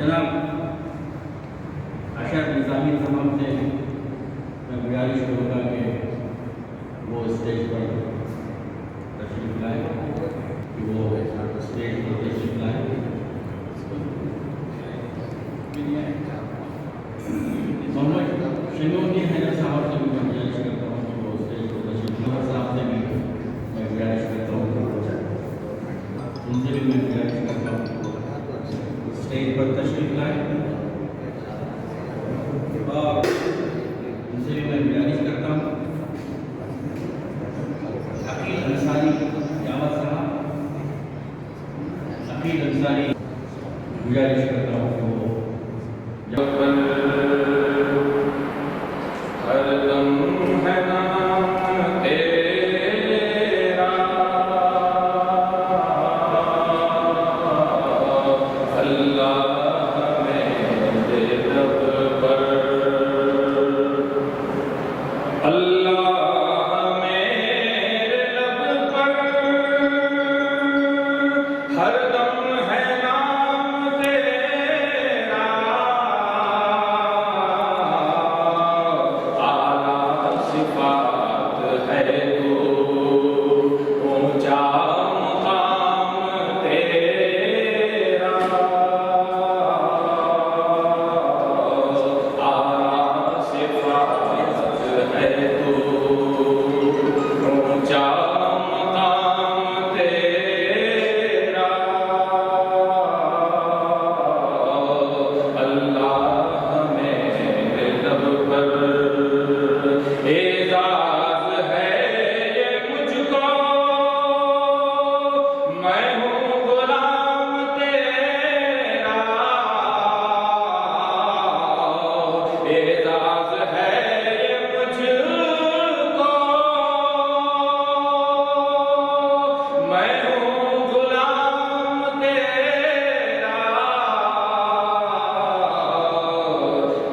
जनाब अशर निज़ामी साहब से मैं गुजारिश करूँगा कि वो स्टेज पर तशरीफ लाए, कि वो स्टेज पर तशरीफ लाए। मोहम्मद शमीउद्दीन हैदर साहब से भी मैं गुजारिश करता हूँ कि वो स्टेज पर तशरीफ लाए। साहब से भी मैं गुजारिश करता हूँ, उनसे भी मैं गुजारिश करता हूँ स्टेज पर तशरीफ लाए। और उनसे भी मैं गुजारिश करता हूँ अकील अंसारी जावद साहब, अकील अंसारी गुजारिश करता हूँ कि वो हरदम है नाम तेरा, अल्लाह मेरे लब पर, अल्लाह मेरे लब पर, हरदम है नाम तेरा, आला सिफात है तू, ऊंचा मुकाम तेरा, आला सिफात है तू, ऊंचा मुकाम तेरा, अल्लाह मेरे लब पर एजाज है ये मुझको, मैं हूँ गुलाम तेरा, एजाज है ये मुझको, मैं हूँ गुलाम तेरा,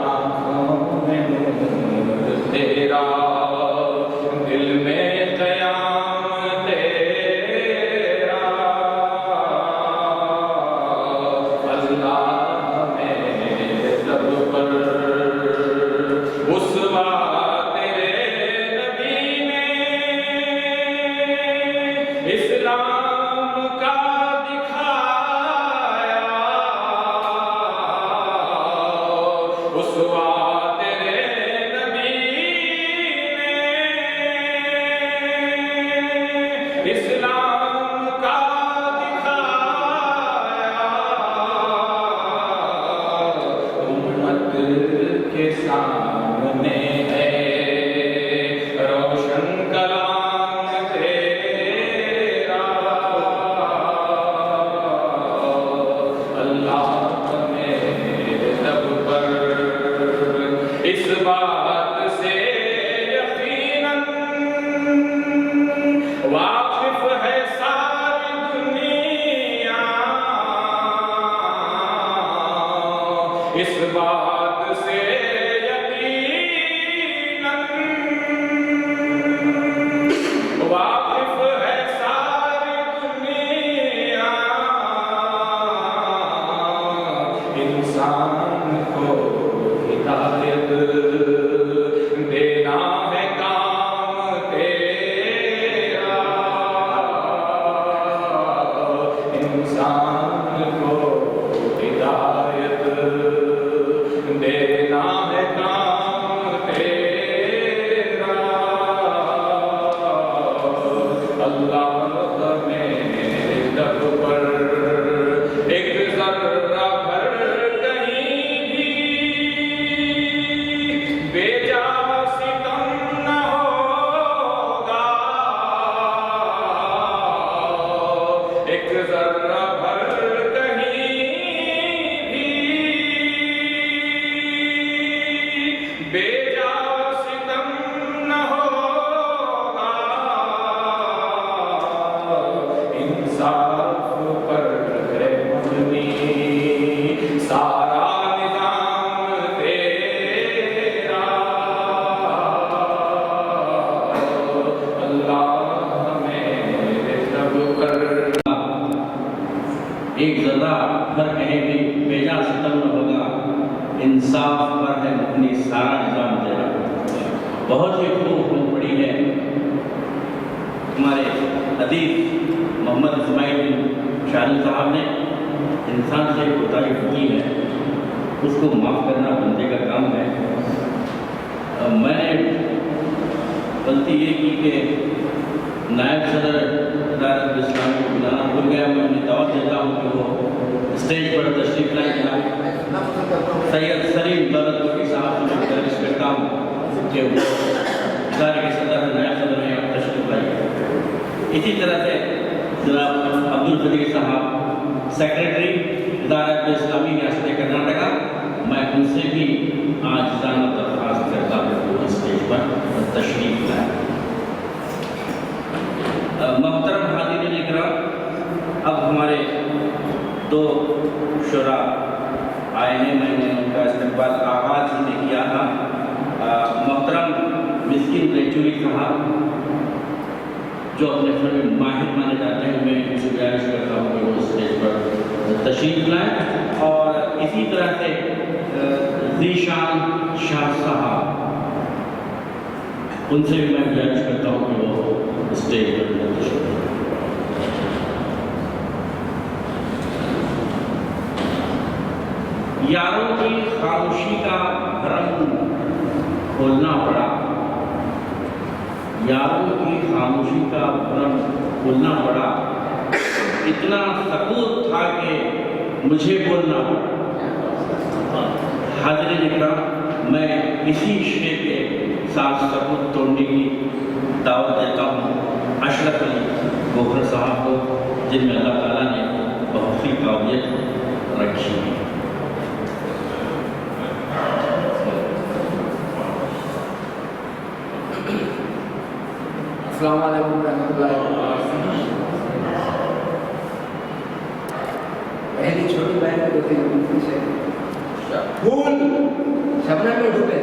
आँखों में नूर तेरा, दिल में क़याम तेरा, अल्लाह मेरे लब पर, उसवा तेरे नबी ने इस्लाम का दिखाया, उसवा तेरे नबी ने इस्लाम का दिखाया, उम्मत के सामने है रोशन कलाम तेरा, अल्लाह मेरे लब पर, इस बात से यकीनन वाकिफ है सारी दुनिया, इस बात से यकीनन वाकिफ है सारी दुनिया, इंसान को हिदायत देना है काम तेरा, इंसान को हिदायत देना है काम तेरा, अल्लाह मेरे लब पर एक ज़र्रा भर कहीं भी इंसाफ पर है अपनी सारा निज़ाम तेरा। बहुत ही खूब पड़ी है हमारे अदीब मोहम्मद इस्माइल बिन शाहरुख साहब ने। इंसान से कोताही की है, उसको माफ़ करना बंदे का काम है। मैंने गलती ये की कि नायब सदर इदारत इस्लामी को बुलाना भूल गया। मैं उन्हें दावत देता हूँ कि वो स्टेज पर तशरीफ लाएँ। सैयद सलीम दौलतपुरी साहब से मैं गुजारिश करता हूँ कि वो इदारे के सदर नायब सदर में आप तशरीफ लाइए। इसी तरह से जनाब अब्दुल कदीर साहब सेक्रेटरी इदारत इस्लामी रियासत कर्नाटका, मैं उनसे भी आज जाना दरख्वास्त करता हूँ कि वो स्टेज पर तशरीफ लाए। मोहतरम हाज़िरीन इकराम, अब हमारे दो शुरा आए हैं। मैंने उनका इस्तकबाल आगाज़ ही में किया था। मोहतरम मिस्किन रेचुरी साहब जो अपने फन में माहिर माने जाते हैं, मैं उनसे गुजारिश करता हूँ कि वो स्टेज पर तशरीफ लाएँ। और इसी तरह से ज़ीशान शाह साहब, उनसे भी मैं गुजारिश करता हूँ कि वो स्टेज पर तशरीफ लाएँ। यारों की खामोशी का भरम खोलना पड़ा, यारों की खामोशी का भरम खोलना पड़ा। इतना सकूत था कि मुझे बोलना पड़ा। हाज़िरीन इकराम, मैं इसी शेर के साथ सबूत तोड़ने की दावत देता हूँ अशरफ अली गोखर साहब को, जिनमें अल्लाह ताला ने बहुत सी काबिलियत रखी है। अस्सलाम वालेकुम रहमतुल्लाहि व बरकातहू। पहली छोटी बहन को देखते हैं फूल शबनम में डूबे,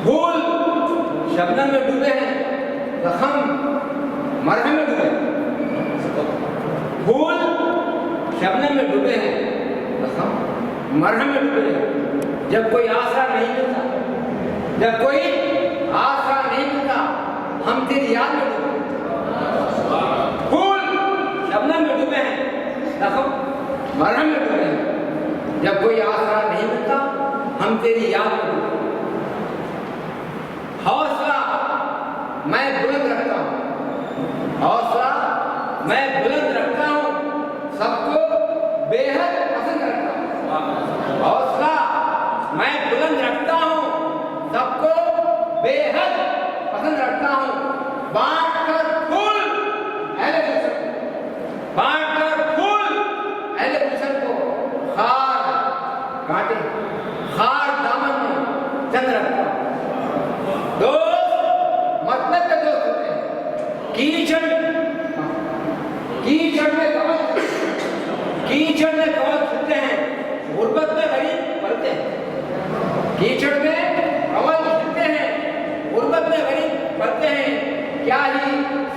फूल शबनम में डूबे हैं, जख्म मरहम में डूबे। फूल शबनम में डूबे हैं, जख्म मरहम में डूबे हैं। जब कोई आसरा नहीं मिलता, जब कोई आसरा नहीं मिलता, हम तेरी याद में डूबे। फूल शबनम में डूबे हैं, जख्म मरहम में डूबे हैं। जब कोई आसरा नहीं मिलता, हम तेरी याद में डूबे। हौसला मैं बुलंद रखता हूँ, हौसला मैं बुलंद रखता हूँ, सबको बेहद पसंद रखता हूँ। हौसला मैं बुलंद रखता हूँ, सबको बेहद पसंद रखता हूँ। बांट कर फूल अहले गुलशन, बांट कर फूल अहले गुलशन को, खार कांटे खार दामन में चंद रखता हूँ। दोस्त मतलब के दोस्त होते हैं। कीचड़ में कमल, कीचड़ में कमल खिलते हैं, गुर्बत में गरीब पलते हैं। कीचड़ में कमल खिलते हैं, गुर्बत में गरीब पलते हैं। क्या ही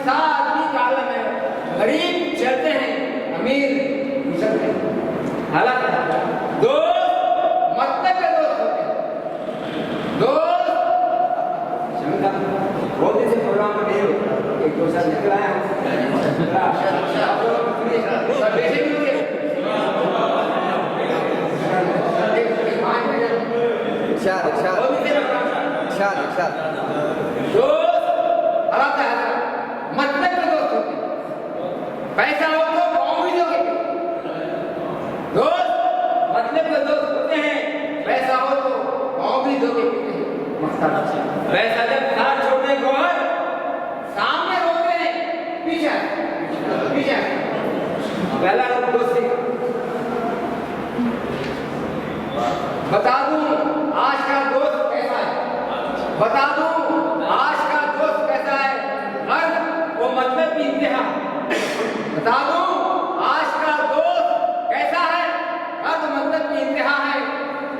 सादगी का आलम है, गरीब चलते हैं, अमीर गुजरते हैं। हालांकि दोस्त मतलब के दोस्त होते हैं। दोस्त बहुत दिन से प्रोग्राम में नहीं होता, एक दो साल निकल आया हूँ। मतलब के दोस्त होते हैं। पैसा हो तो कौन भी दोगे। दोस्त मतलब के दोस्त होते हैं, पैसा हो तो कौन भी दोगे। पैसा जब साथ छोड़ने को सामने रोते हैं, पीछे पीछे पहला लोग दोस्ती। बता दूं आज का दोस्त कैसा है, बता दूं आज का दोस्त कैसा है, हर वो मतलब की इंतहा। बता दूं आज का दोस्त कैसा है, हर मतलब की इंतहा है।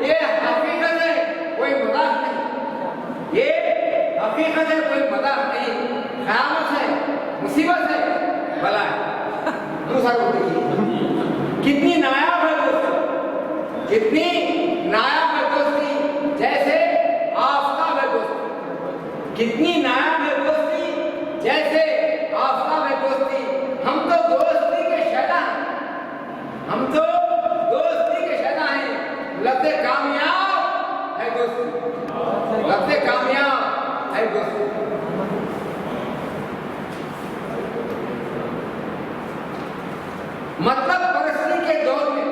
ये हकीकत है, कोई मजाक नहीं। ये हकीकत है, कोई मजाक नहीं। क़यामत है, मुसीबत है, भला है। दूसरा को देखिए कितनी नायाब है दोस्त, कितनी नायाब कितनी नायाब है दोस्ती, जैसे आफताब है दोस्ती। हम तो दोस्ती के शैदा हैं, हम तो दोस्ती के शैदा हैं। लफ्ज़ कामयाब है दोस्ती, लफ्ज़ कामयाब है दोस्ती। मतलब परस्ती के दौर में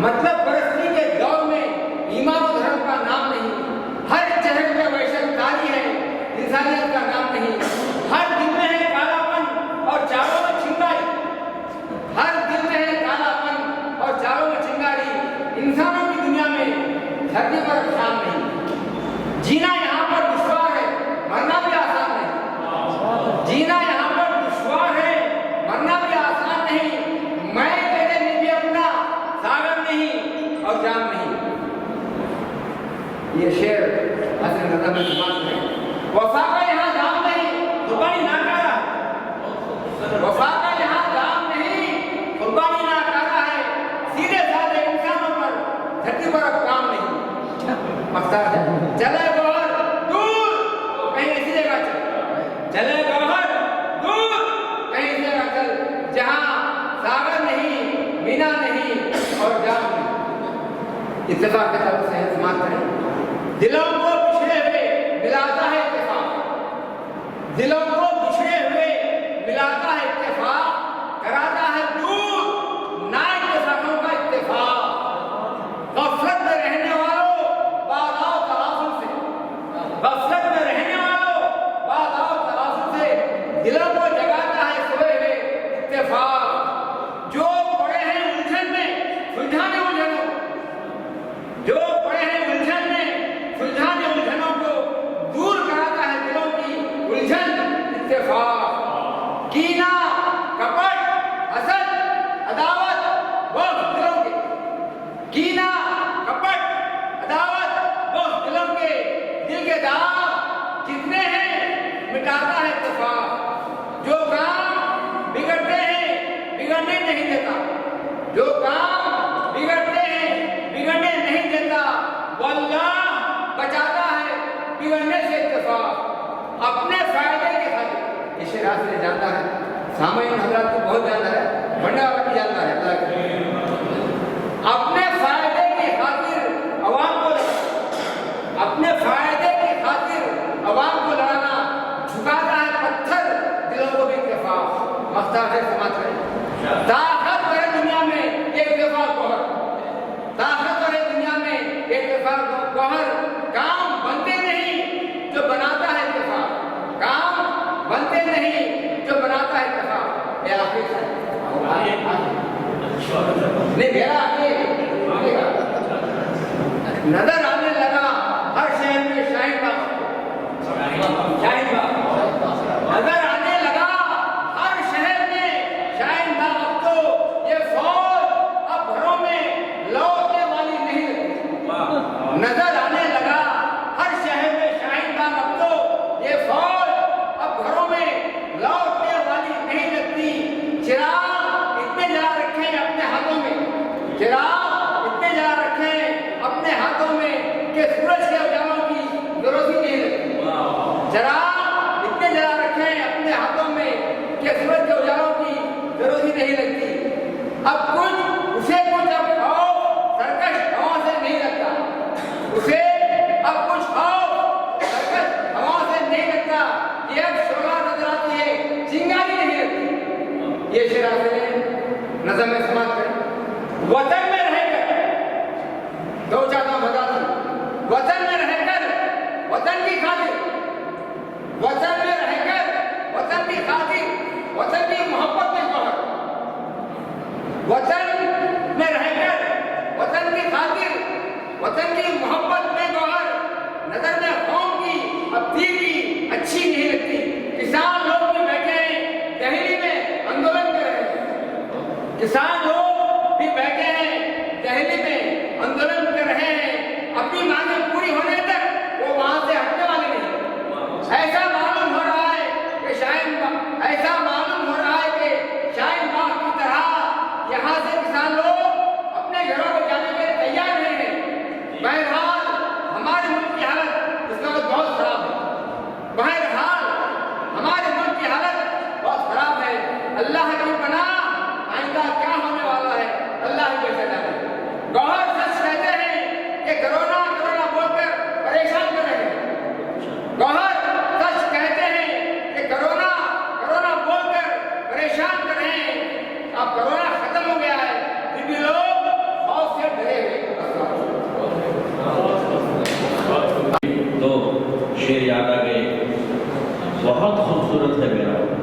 मतलब परस्ती के दौर में ईमान और धर्म का नाम नहीं, हर चेहरे में वैश्यकारी है, इंसानियत का नाम नहीं। हर दिल में है कालापन और चारों में चिंगारी, हर दिल में है कालापन और चारों में चिंगारी। इंसानों की दुनिया में धरती पर शाम नहीं। जीना यहाँ पर दुश्वार है, मरना भी आसान नहीं। जीना यहाँ पर दुश्वार है, मरना भी आसान नहीं। मैं तेरे लिए अपना सागर नहीं और जान नहीं। ये शेर हसन नज़म में समाप्त है। वफा का यहाँ दाम नहीं, कुर्बानी ना करा। वफा का यहाँ दाम नहीं, कुर्बानी ना करा है। सीधे साधे इंसानों पर धरती पर अब काम नहीं। मकसद है चले गौहर दूर, कहीं ऐसी जगह चल। चले गौहर दूर, कहीं ऐसी जगह चल जहाँ सागर नहीं, मीना नहीं और जाम नहीं। इत्तेफाक के तरफ से समाप्त करें। दिलों को बिछड़े हुए मिलाता है इत्तेफाक, दिलों को बिछड़े हुए मिलाता है इत्तेफाक, कराता है दूर ना इत्तेफाकों का इत्तेफाक। गफलत में रहने वालों बात आओ तरासुल से, गफलत में रहने वालों बात आओ तरासुल से, दिलों को जगाता है सोए हुए इत्तेफाक। जो पड़े हैं उलझन में सुलझाने उलझनों, जो पड़े हैं उलझन में सुलझाने उलझनों को दूर कराता है दिलों की उलझन इत्तेफाक। कीना कपट हसद अदावत बग़्ज़ दिलों के, कीना कपट अदावत बग़्ज़ दिलों के, दिल के दाग कितने हैं मिटाता है इत्तेफाक। जो काम बिगड़ते हैं बिगड़ने नहीं देता, जो काम बिगड़ते हैं बिगड़ने नहीं देता, वल्लाह बचाता है बिगड़ने से इत्तेफाक। अपने फायदे के खातिर इसे रात से जानता है, सामान्य हजरात को बहुत जानता है, बंडा वाला जानता है। अल्लाह के अपने फायदे की खातिर अवाम को, अपने फायदे की खातिर अवाम को लड़ाना, झुकाता है पत्थर दिलों को भी इत्तेफाक। मकसद है समाप्त करें। ताकत है दुनिया में एक इत्तेफाक गौहर, ताकत है दुनिया में एक इत्तेफाक गौहर। काम बनते नहीं जो बनाता है इत्तेफाक, काम बनते नहीं जो बनाता है इत्तेफाक। ये आखिरी है नहीं मेरा आगे नजर आने लगा हर शहर में शाहीन बाग, शाहीन बाग नजर आने लगा हर शहर में शाहीन बाग। अब तो ये फौज अब घरों में लौटने वाली नहीं लगती। नजर आने लगा हर शहर में शाहीन बाग। अब तो ये फौज अब घरों में लौटने वाली नहीं लगती। चिराग इतने जला रखे हैं अपने हाथों में, चिराग इतने जला रखे हैं अपने हाथों में कि सूरज के उजालों की जरूरत ही नहीं लगती। चिराग इतने जला रखे हैं अपने हाथों में कि सूरज के उजालों की जरूरत ही नहीं लगती। अब कुछ उसे कुछ अब खाओ सरकश हवा से नहीं लगता, उसे अब कुछ खाओ सरकश हवा से नहीं लगता। ये अब शोला नजर आती है, चिंगारी नहीं लगती। ये शेरा से नज़म में समाप्त करें। वतन में रहकर दो चाहता हूं बता दूं, वतन में रहकर वतन की खातिर, वतन में रहकर वतन की खातिर, वतन की मोहब्बत में गौहर, वतन में रहकर वतन की खातिर, वतन की मोहब्बत में गौहर। नजर में कौम की अब तीखी अच्छी नहीं लगती। किसान लोग भी बैठे हैं दिल्ली में आंदोलन कर रहे हैं, किसान लोग भी बैठे हैं दिल्ली में आंदोलन कर रहे हैं। अपनी मांगें पूरी होने तक वो वहां से हटने वाले नहीं। ऐसा मालूम हो रहा है कि ऐसा मालूम हो रहा है कि शाहीन बाग की तरह यहाँ से किसान लोग अपने घरों को जाने के लिए तैयार नहीं है। बहरहाल हमारे मुल्क की हालत बहुत खूबसूरत है मेरा वतन,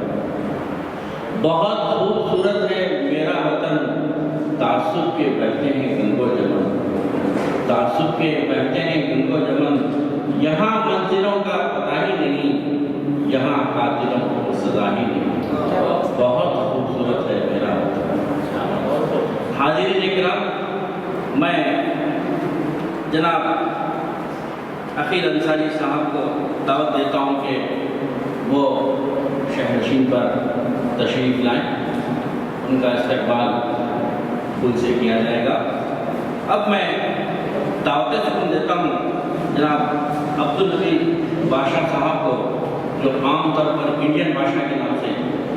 बहुत खूबसूरत है मेरा वतन, तासुब के बहते हैं गंगो जमन, तासुब के बहते हैं गंगो जमन, यहाँ मंजिलों का पता ही नहीं, यहाँ कातिलों को सजा ही नहीं। बहुत खूबसूरत है मेरा वतन। हाज़िरीन इकराम, मैं जनाब अकील अंसारी साहब को दावत देता हूँ कि वो शहनशीन पर तशरीफ़ लाएँ, उनका इस्तकबाल फूल से किया जाएगा। अब मैं दावत से देता हूँ जनाब अब्दुल नबी बादशाह साहब को, जो आमतौर पर इंडियन बादशाह के नाम से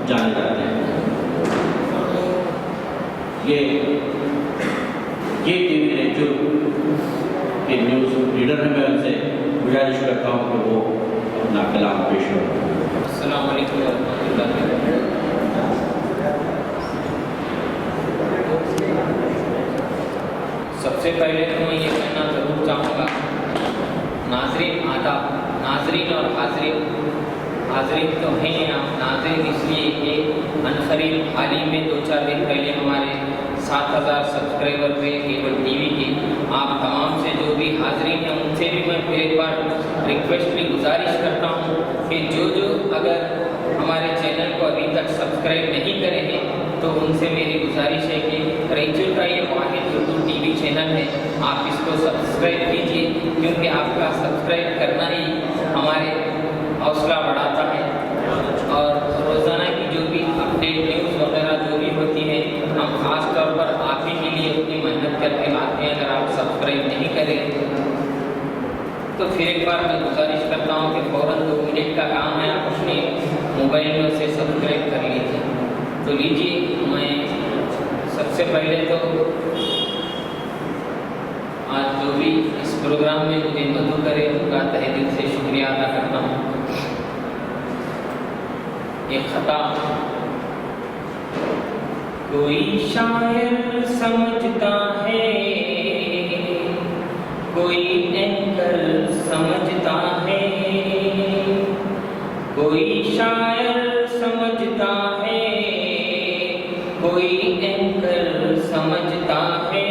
जाने जाते हैं। ये टीवी रेडियो के न्यूज़ रीडर हैं, मैं उनसे गुजारिश करता हूँ कि वो अपना कलाम पेश करें। अस्सलाम वालेकुम वरहमतुल्लाहि सबसे पहले तो मैं ये कहना ज़रूर चाहूँगा, नाज़रीन आदाब, नाज़रीन और हाज़रीन तो हैं आप नाज़रीन इसलिए कि अनकरीब हाल ही में 2-4 दिन पहले हमारे 7,000 सब्सक्राइबर थे केबल टीवी के। आप तमाम से जो भी हाज़रीन हैं उनसे भी मैं फिर एक बार रिक्वेस्ट भी गुजारिश करता हूँ कि जो अगर हमारे चैनल को अभी तक सब्सक्राइब नहीं करे हैं तो उनसे मेरी गुजारिश है कि रेचल का ये वाहिद उर्दू टीवी चैनल है, आप इसको सब्सक्राइब कीजिए, क्योंकि आपका सब्सक्राइब करना ही हमारे हौसला बढ़ाता है। और रोज़ाना की जो भी अपडेट न्यूज़ वगैरह जो भी होती है, हम ख़ास तौर पर आप ही के लिए अपनी मेहनत करके लाते हैं। अगर आप सब्सक्राइब नहीं करें तो फिर एक बार मैं गुजारिश करता हूँ कि फ़ौरन 2 मिनट का काम है, आप अपने मोबाइल में उसे सब्सक्राइब कर लीजिए। तो लीजिए, मैं सबसे पहले तो आज जो भी इस प्रोग्राम में मुझे मदद करे उनका तहे दिल से शुक्रिया अदा करता हूँ। एक खता, कोई शायर समझता है, कोई एंकर समझता है, कोई शायर समझता है, कोई एंकर समझता है,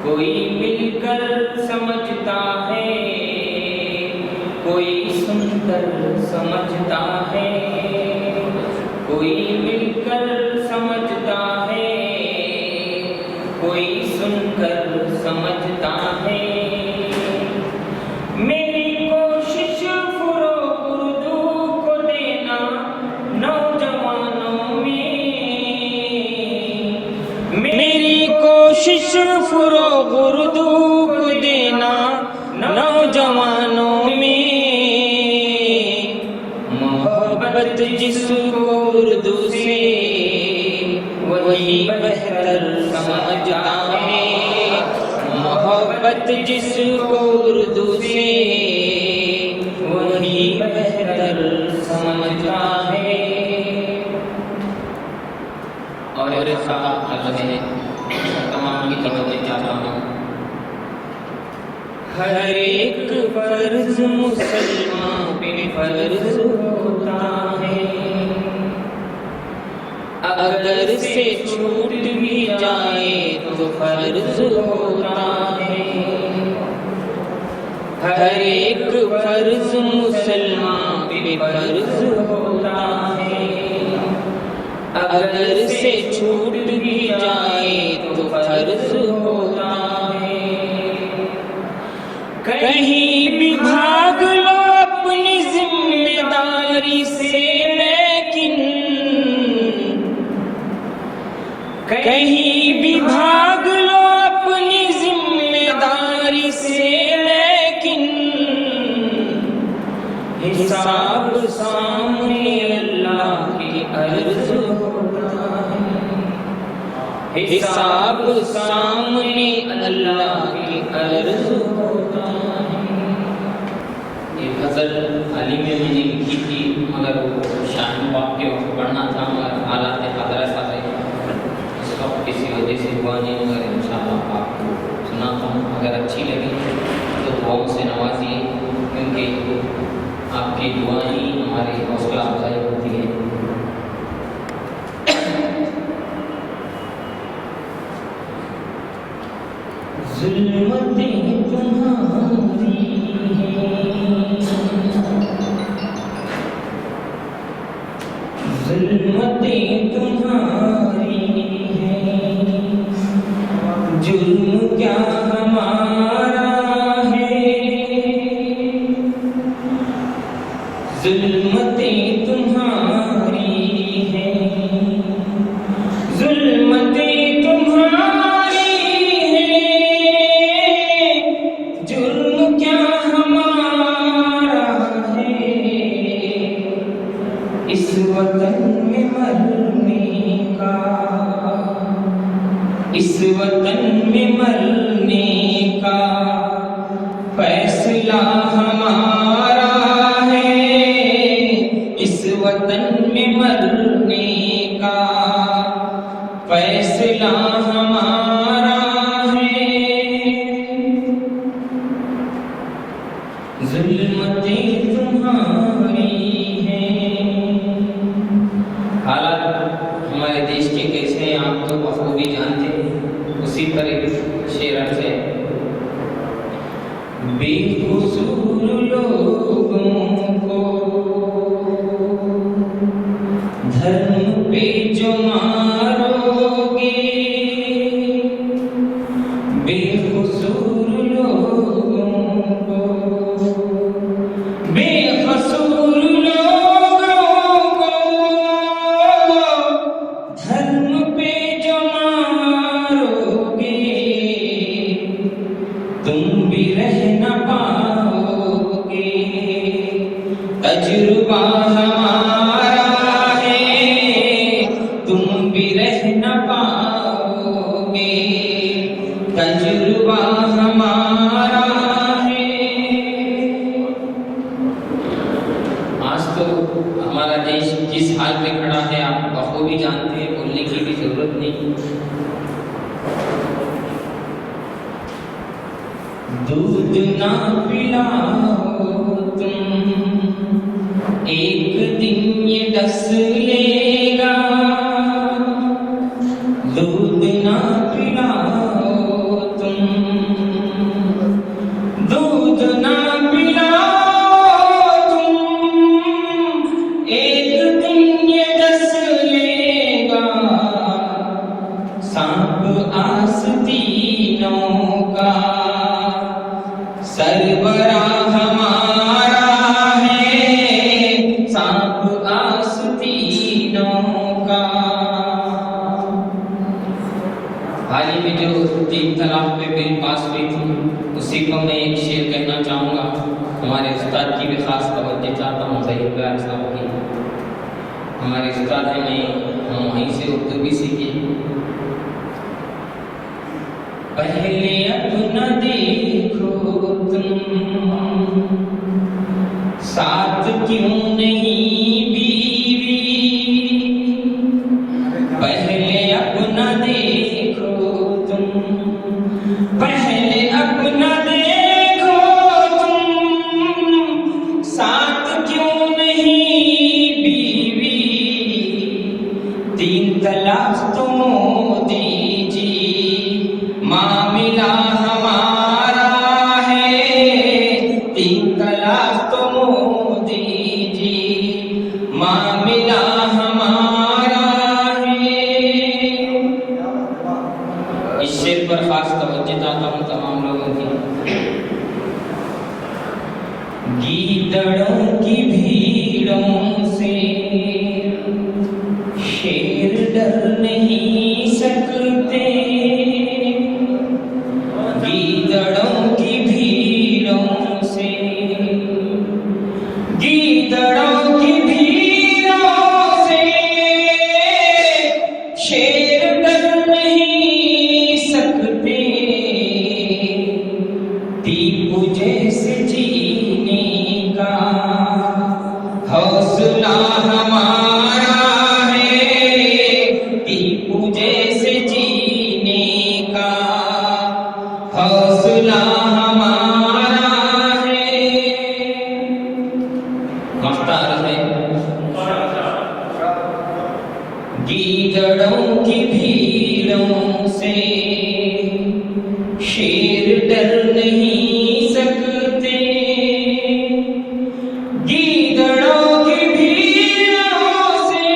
कोई मिलकर समझता है, कोई सुनकर समझता है, कोई मिलकर समझता है, कोई सुनकर समझता है। मेरी कोशिश फरोग उर्दू को देना नौजवानों में, मेरी कोशिश फरोग उर्दू को देना नौजवानों में। मोहब्बत जिसको उर्दू से वही बेहतर समझता है, मोहब्बत जिसको उर्दू से वही बेहतर समझता है। और मैं तमाम की खिदमत चाहता हूँ। हर एक फर्ज मुसलमान पे फर्ज होता है, अगर से छूट भी जाए तो फर्ज होता है। हर एक फर्ज मुसलमान पे फर्ज होता है, अगर से छूट भी जाए तो फर्ज होता है। कहीं भी भाग लो अपनी जिम्मेदारी से, लेकिन कहीं भी भाग लो अपनी जिम्मेदारी से, लेकिन हिसाब सामने अल्लाह की अर्ज होता है, हिसाब सामने अल्लाह की अर्ज होता है। ये गज़ल हाली में मैंने लिखी थी, मगर वो शान बाप के वक्त पढ़ना था, मगर हालात हज़रत आ गए, इस वक्त किसी वजह से हुआ नहीं। मगर इंशाअल्लाह आपको सुनाता हूँ, अगर अच्छी लगी तो दुआओं से नवाजिए, क्योंकि आपकी दुआ ही हमारी हौसला अफजाई होती है। जुल्मतें तुम्हारी हैं, जुल्मतें तुम्हारी हैं, जुल्म क्या हमारा है। जुल्मतें तुम्हारी हैं, जुल्मतें तुम्हारी हैं, जुल्म क्या हमारा है। इस वतन में मरने का, इस वतन में मरने का फैसला हमारा है। इस वतन में मरने का फैसला हमारा है। जुल्मतें तुम्हारी हैं। हालात हमारे देश के कैसे हैं आप तो बखूबी जानते हैं। उसी पर एक शेर से बेकसूर लोगों को धर्म पे जो मारोगे, बेकसूर लोगों को, बेकसूर लोगों को धर्म पे जो मारोगे, तुम भी रह न पाओगे। तजुर्बा हमारा है, तुम भी रह न पाओगे। तजुर्बा हमारा है। आज तो हमारा देश जिस हाल पे खड़ा है आप बखूबी जानते हैं, बोलने की भी जरूरत नहीं। दूध ना पिलाओ तुम, एक दिन ये डस लेगा। दूध ना पिलाओ तुम, दूध ना पिलाओ तुम, एक दिन ये डस लेगा। सांप आस्तीनों का सरबराह हमारा है। सांप आस्तीनों का। हाल ही में जो 3 तलाक पे बिल पास हुई थी, उसी को मैं एक शेर कहना चाहूँगा। हमारे उस्ताद की भी खास तवज्जो चाहता हूँ, ज़हीर बयान साहब की। हमारे उस्ताद हैं, हम वहीं से उर्दू भी सीखे। पहले अपना देखो तुम, साथ क्यों नहीं बीवी। पहले अपना देखो तुम, पहले अपना देखो तुम, साथ क्यों नहीं बीवी। 3 तलाक तो मोदी जी मामला हमारा है। 3 तलाक तो मोदी जी मामला हमारा है। इस शेर पर खास तवज्जो चाहता हूँ तमाम लोगों की। गीदड़ों की भीड़ों से शेर डर नहीं सकते। गीदड़ों की भीड़ों से, गीदड़ों की भीड़ों से शेर डर नहीं सकते। टीपू जैसे जीने का हौसला हमारा है। टीपू से शेर डर नहीं सकते, गीदड़ों की भीड़ों से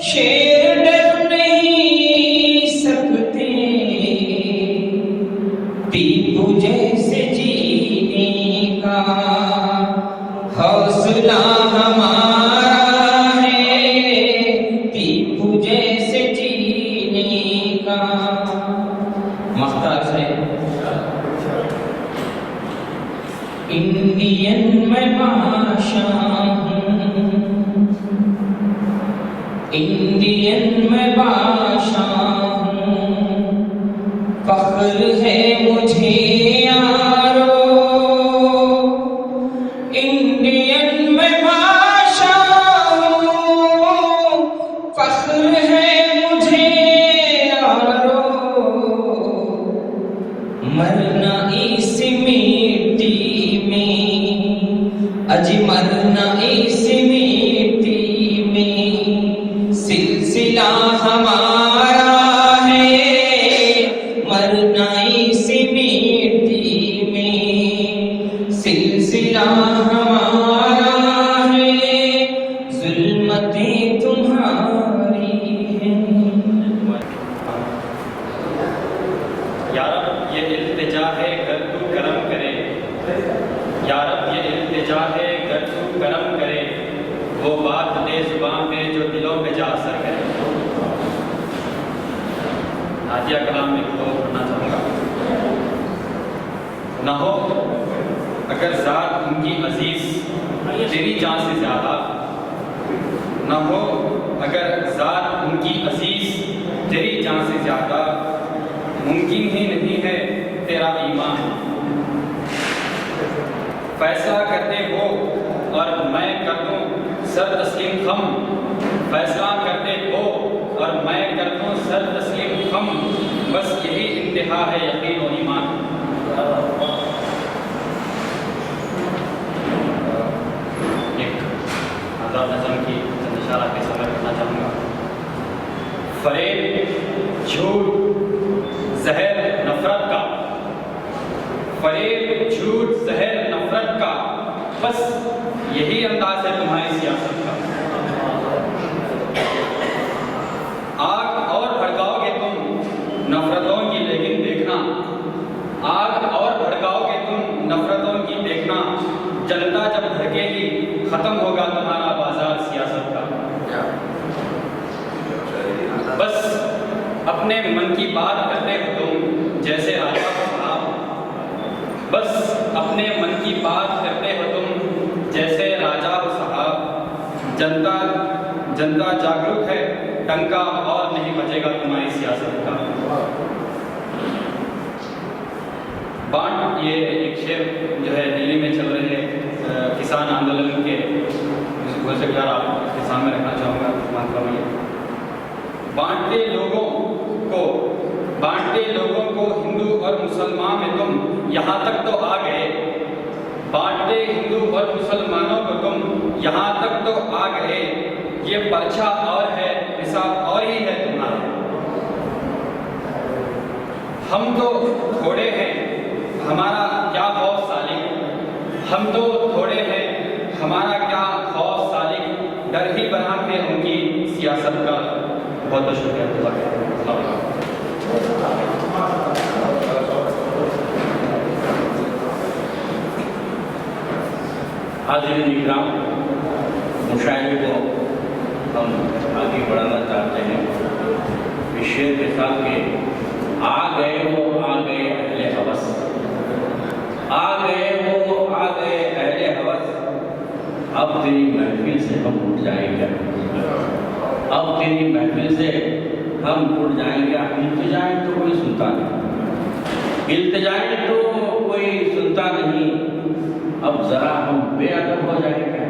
शेर डर नहीं सकते, टीपू जैसे जीने का हौसला हमारा है, टीपू जैसे जीने का। मख्तार से इंडियन मैं बादशाह हूँ, इंडियन मैं बादशाह हूँ, फख्र है मुझे यारो, इंडियन मैं बादशाह हूँ, फख्र है मुझे यारो, मरना इस मिट्टी में, अजी मरना इस मिट्टी में, सिलसिला हमारा है, मरना इस मिट्टी में, सिलसिला हमारा है, जुल्मतें तुम्हारी हैं। या रब ये इल्तिजा है गर तू करम करे, या रब ये इल्तिजा है गर तू करम करे, वो बात दे जुबान पे जो दिलों पे जा असर करे। नादिया कलाम में तो पढ़ना चाहूँगा। न हो अगर ज़ात उनकी अजीज तेरी जान से ज़्यादा, न हो अगर ज़ात उनकी अजीज तेरी जान से ज़्यादा, मुमकिन ही नहीं है तेरा ईमान। फैसला करते हो और मैं कर दूं सर तस्लीम खम, फैसला करते हो और मैं कर दूं सर तस्लीम खम, बस यही इंतहा है यकीन और ईमान। एक आज़ाद नज़म की चंद इशारा के समय करना चाहूँगा। फरेब, झूठ, जहर नफरत का, फरेब, झूठ, जहर नफरत का, बस यही अंदाज है तुम्हारी सियासत का। आग और भड़काओगे तुम नफरतों की, लेकिन देखना, आग और भड़काओगे तुम नफरतों की, देखना जनता जब भड़केगी खत्म होगा तुम्हारा बाजार सियासत का। बस अपने मन की बात करते हो तुम जैसे राजा हो साहब, बस अपने मन की बात करते हो तुम जैसे राजा हो साहब। जनता जनता जागरूक है, टंका और नहीं बचेगा तुम्हारी सियासत का। बांट, ये एक शेर जो है दिल्ली में चल रहे किसान आंदोलन के घोषक आप के सामने रखना चाहूँगा। मतलब ये बांटते लोगों को हिंदू और मुसलमान में तुम यहाँ तक तो आ गए, बांटते हिंदू और मुसलमानों को तुम यहाँ तक तो आ गए, ये पर्चा और है हिसाब और ही है तुम्हारा। हम तो थोड़े हैं हमारा क्या खौफ सालिक, हम तो थोड़े हैं हमारा क्या खौफ सालिक, डर ही बना के उनकी सियासत का। बहुत बहुत शुक्रिया। हाज़िरीन इकराम, मुशायरे को हम आगे बढ़ाना चाहते हैं इस शेर के साथ के आ गए वो आ गए अहले हवस, आ गए वो आ गए अहले हवस, अब तेरी महफिल से हम उठ जाएंगे, अब तेरी महफिल से हम उठ जाएंगे। इल्तिजाएं तो कोई सुनता नहीं, इल्तिजाएं तो कोई सुनता नहीं, अब जरा हम बेअदब हो जाएंगे।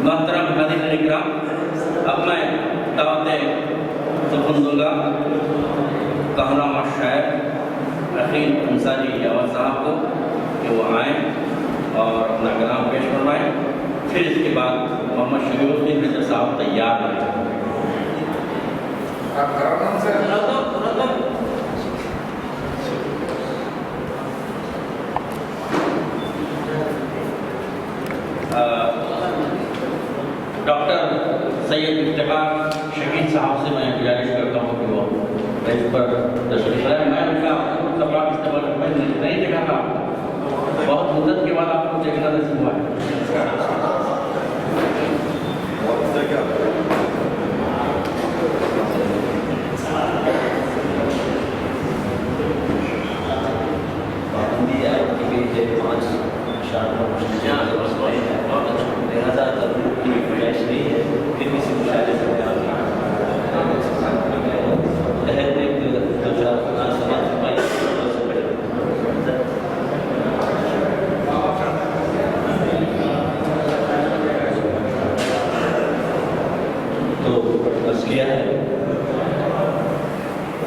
मोहतरम हाज़िरीन इकराम, अब मैं दावत सुखन दूंगा कहनामा शायर अखील अंसारी यावत साहब को कि वो आएँ और अपना कलाम पेश करवाएँ। फिर इसके बाद मोहम्मद शफीउद्दीन हैदर साहब तैयार हैं। डॉक्टर सैयद इफ्तिखार शकील साहब से मैं गुजारिश करता हूँ कि वो इस पर तशरीफ लाए। मैं उनका सवाल इस्तेमाल नहीं देखा था, बहुत मुद्दत के बाद आपको देखना नसीब हुआ है।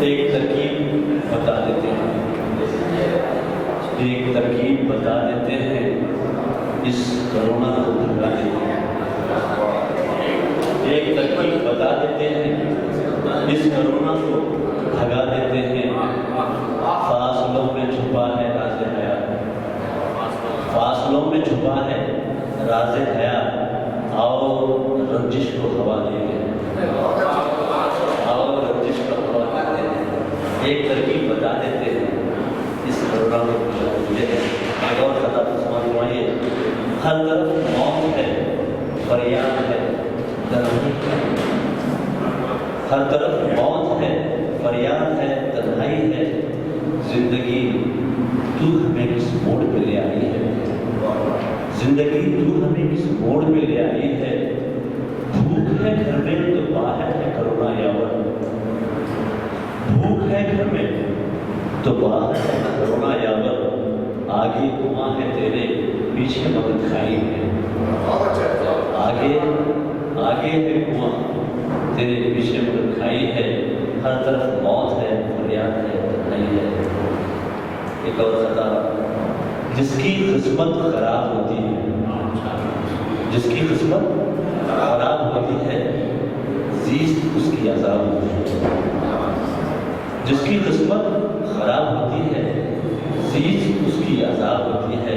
एक तरकीब बता देते हैं, इस कोरोना को भगा देते हैं। एक तरकीब बता देते हैं, इस कोरोना को भगा देते हैं। फासलों में छुपा है राज़े हयात, फासलों में छुपा है राज़े हयात। आओ रंजिश को हवा देते हैं, आओ रंजिश को हवा देते हैं। एक तरकीब बता देते हैं, इस कोरोना को भगा देते हैं। और खता फरमाइए, हर तरफ मौत है, फरियाद है, तन्हाई है। हर तरफ मौत है, फरियाद है, तन्हाई है। जिंदगी तू हमें किस मोड़ पे ले आई है, जिंदगी तू हमें किस मोड़ पे ले आई है। भूख है घर में तो बाहर है कोरोना यावर, भूख है घर में तो बाहर है कोरोना यावर। आगे कुआं है तेरे पीछे मगर खाई है, आगे आगे है कुआं तेरे पीछे मगर खाई है। हर तरफ मौत है, फरियाद है, तन्हाई है। एक और खता, जिसकी किस्मत खराब होती है, जिसकी किस्मत खराब होती है, जीस्त उसकी आजाद होती है। जिसकी किस्मत खराब होती है, जीस्त उसकी आजाद होती है।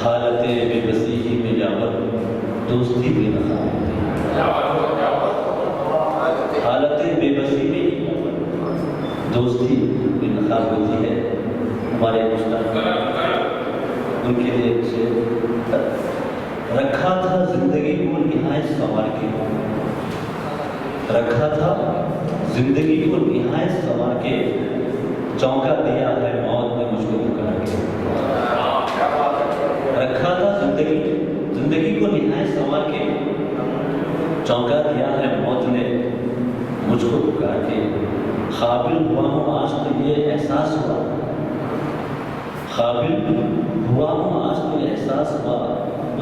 हालत बेबसी ही में यावत दोस्ती बेनफा होती है, हालत बेबसी में दोस्ती बेनफा होती है। हमारे उस्ताद उनके लिए से रखा था जिंदगी को निहायत संवार के, रखा था जिंदगी को निहायत संवार के। चौंका दिया है मौत ने मुझको पुकार के, रखा था जिंदगी को निहायत संवार के। चौंका दिया है मौत ने मुझको पुकार के। काबिल हुआ हूँ आज तो ये एहसास हुआ, काबिल हुआ हूँ आज तो ये एहसास हुआ।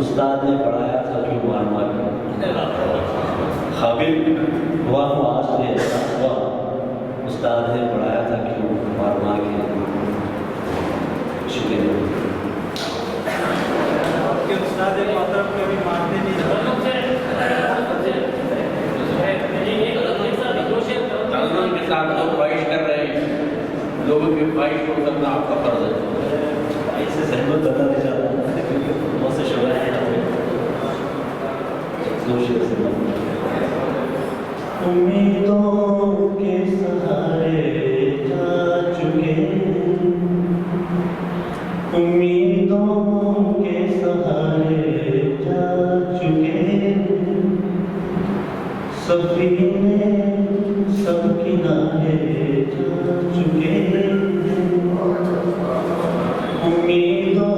उस्ताद ने पढ़ाया था क्यों मार मार के, काबिल हुआ हूँ आज तो ये एहसास हुआ। उस्ताद ने पढ़ाया था क्यों मार मार के। शुक्रिया। उस्ताद मोहतरम को भी मानते नहीं के साथ लोग ख्वाहिश कर रहे हैं, लोगों की ख्वाहिश को करना आपका फर्ज है। इससे सहमत बताना चाहता हूँ क्योंकि बहुत से शुगर हैं यहाँ पे। उम्मीदों के सहारे जा चुके, उम्मीदों के सहारे जा चुके। सफीने सब किनारे जा चुके। उम्मीदों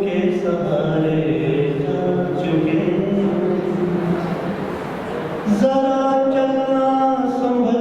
के सहारे जा चुके। जरा चलना संभल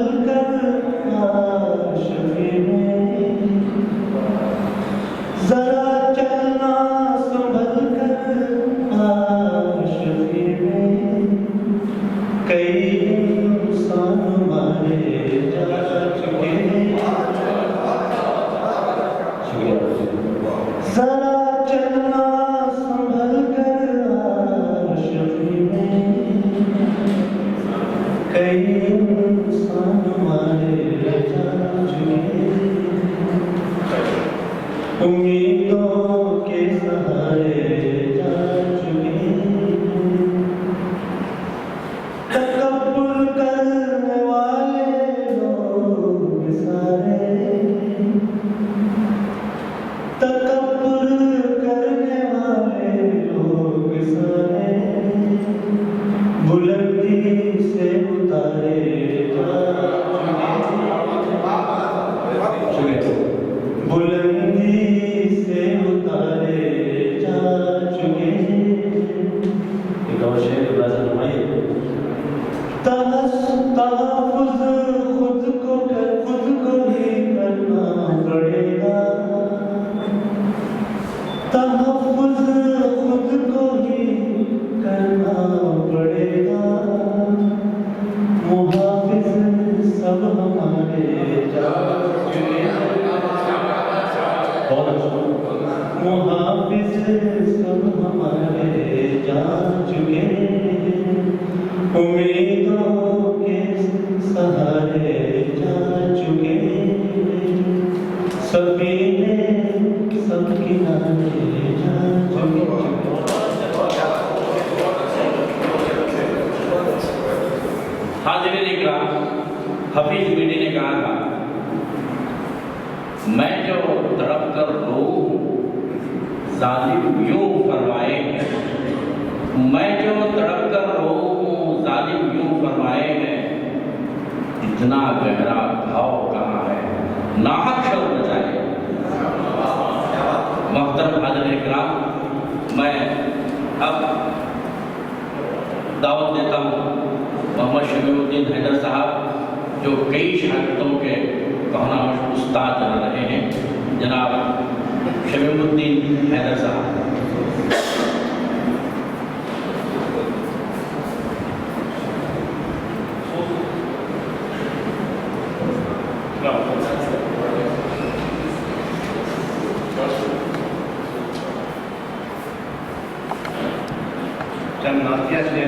हाफिज सब हमारे जा चुके उम्मीदों के सहारे जा चुके सभी ने सब किनारे जा चुके। हाज़िरीन इकराम, हफीज बीडी ने कहा था, मैं जो तड़प कर रोऊं जालिम यूं फरमाए हैं, मैं जो तड़प कर रोऊं जालिम यूं फरमाए हैं, इतना गहरा भाव कहाँ है नाहक शोर बचाए। मोहतरम हाज़िरीन इकराम, मैं अब दावत देता हूँ मोहम्मद शमीउद्दीन हैदर साहब, जो कई शागिर्दों के कहना उस्ताद रहे हैं, जनाब शमीउद्दीन हैदर साहब। चंद नातिया से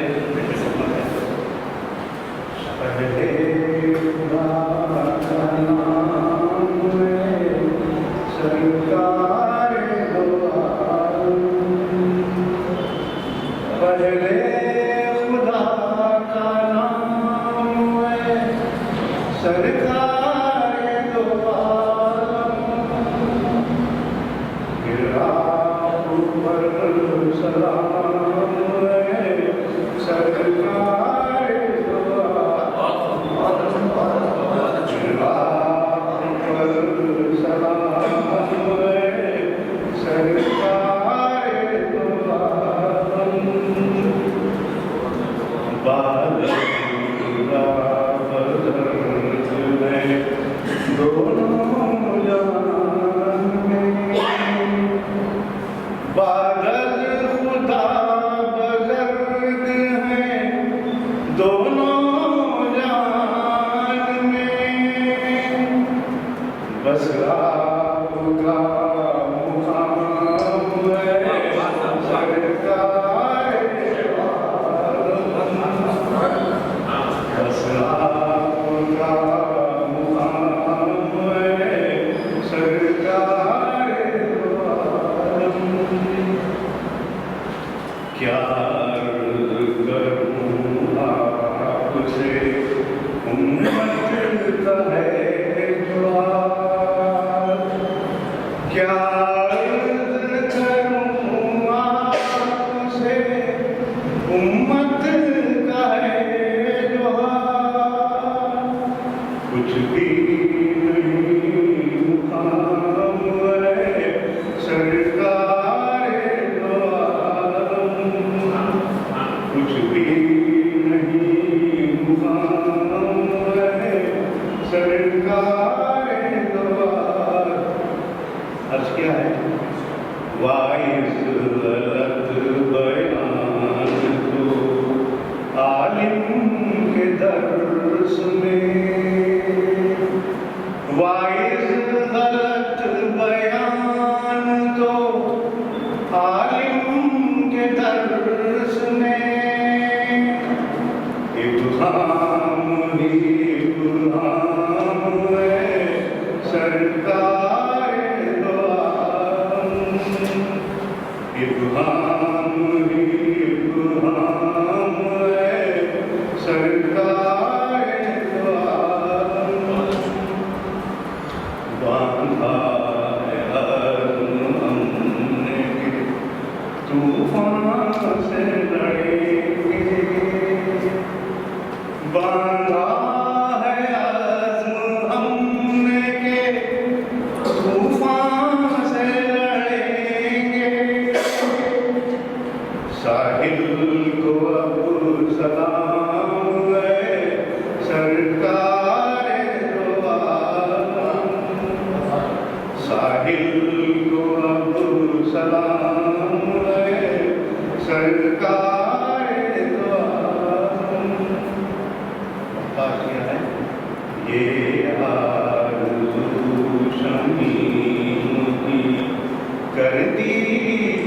कर दी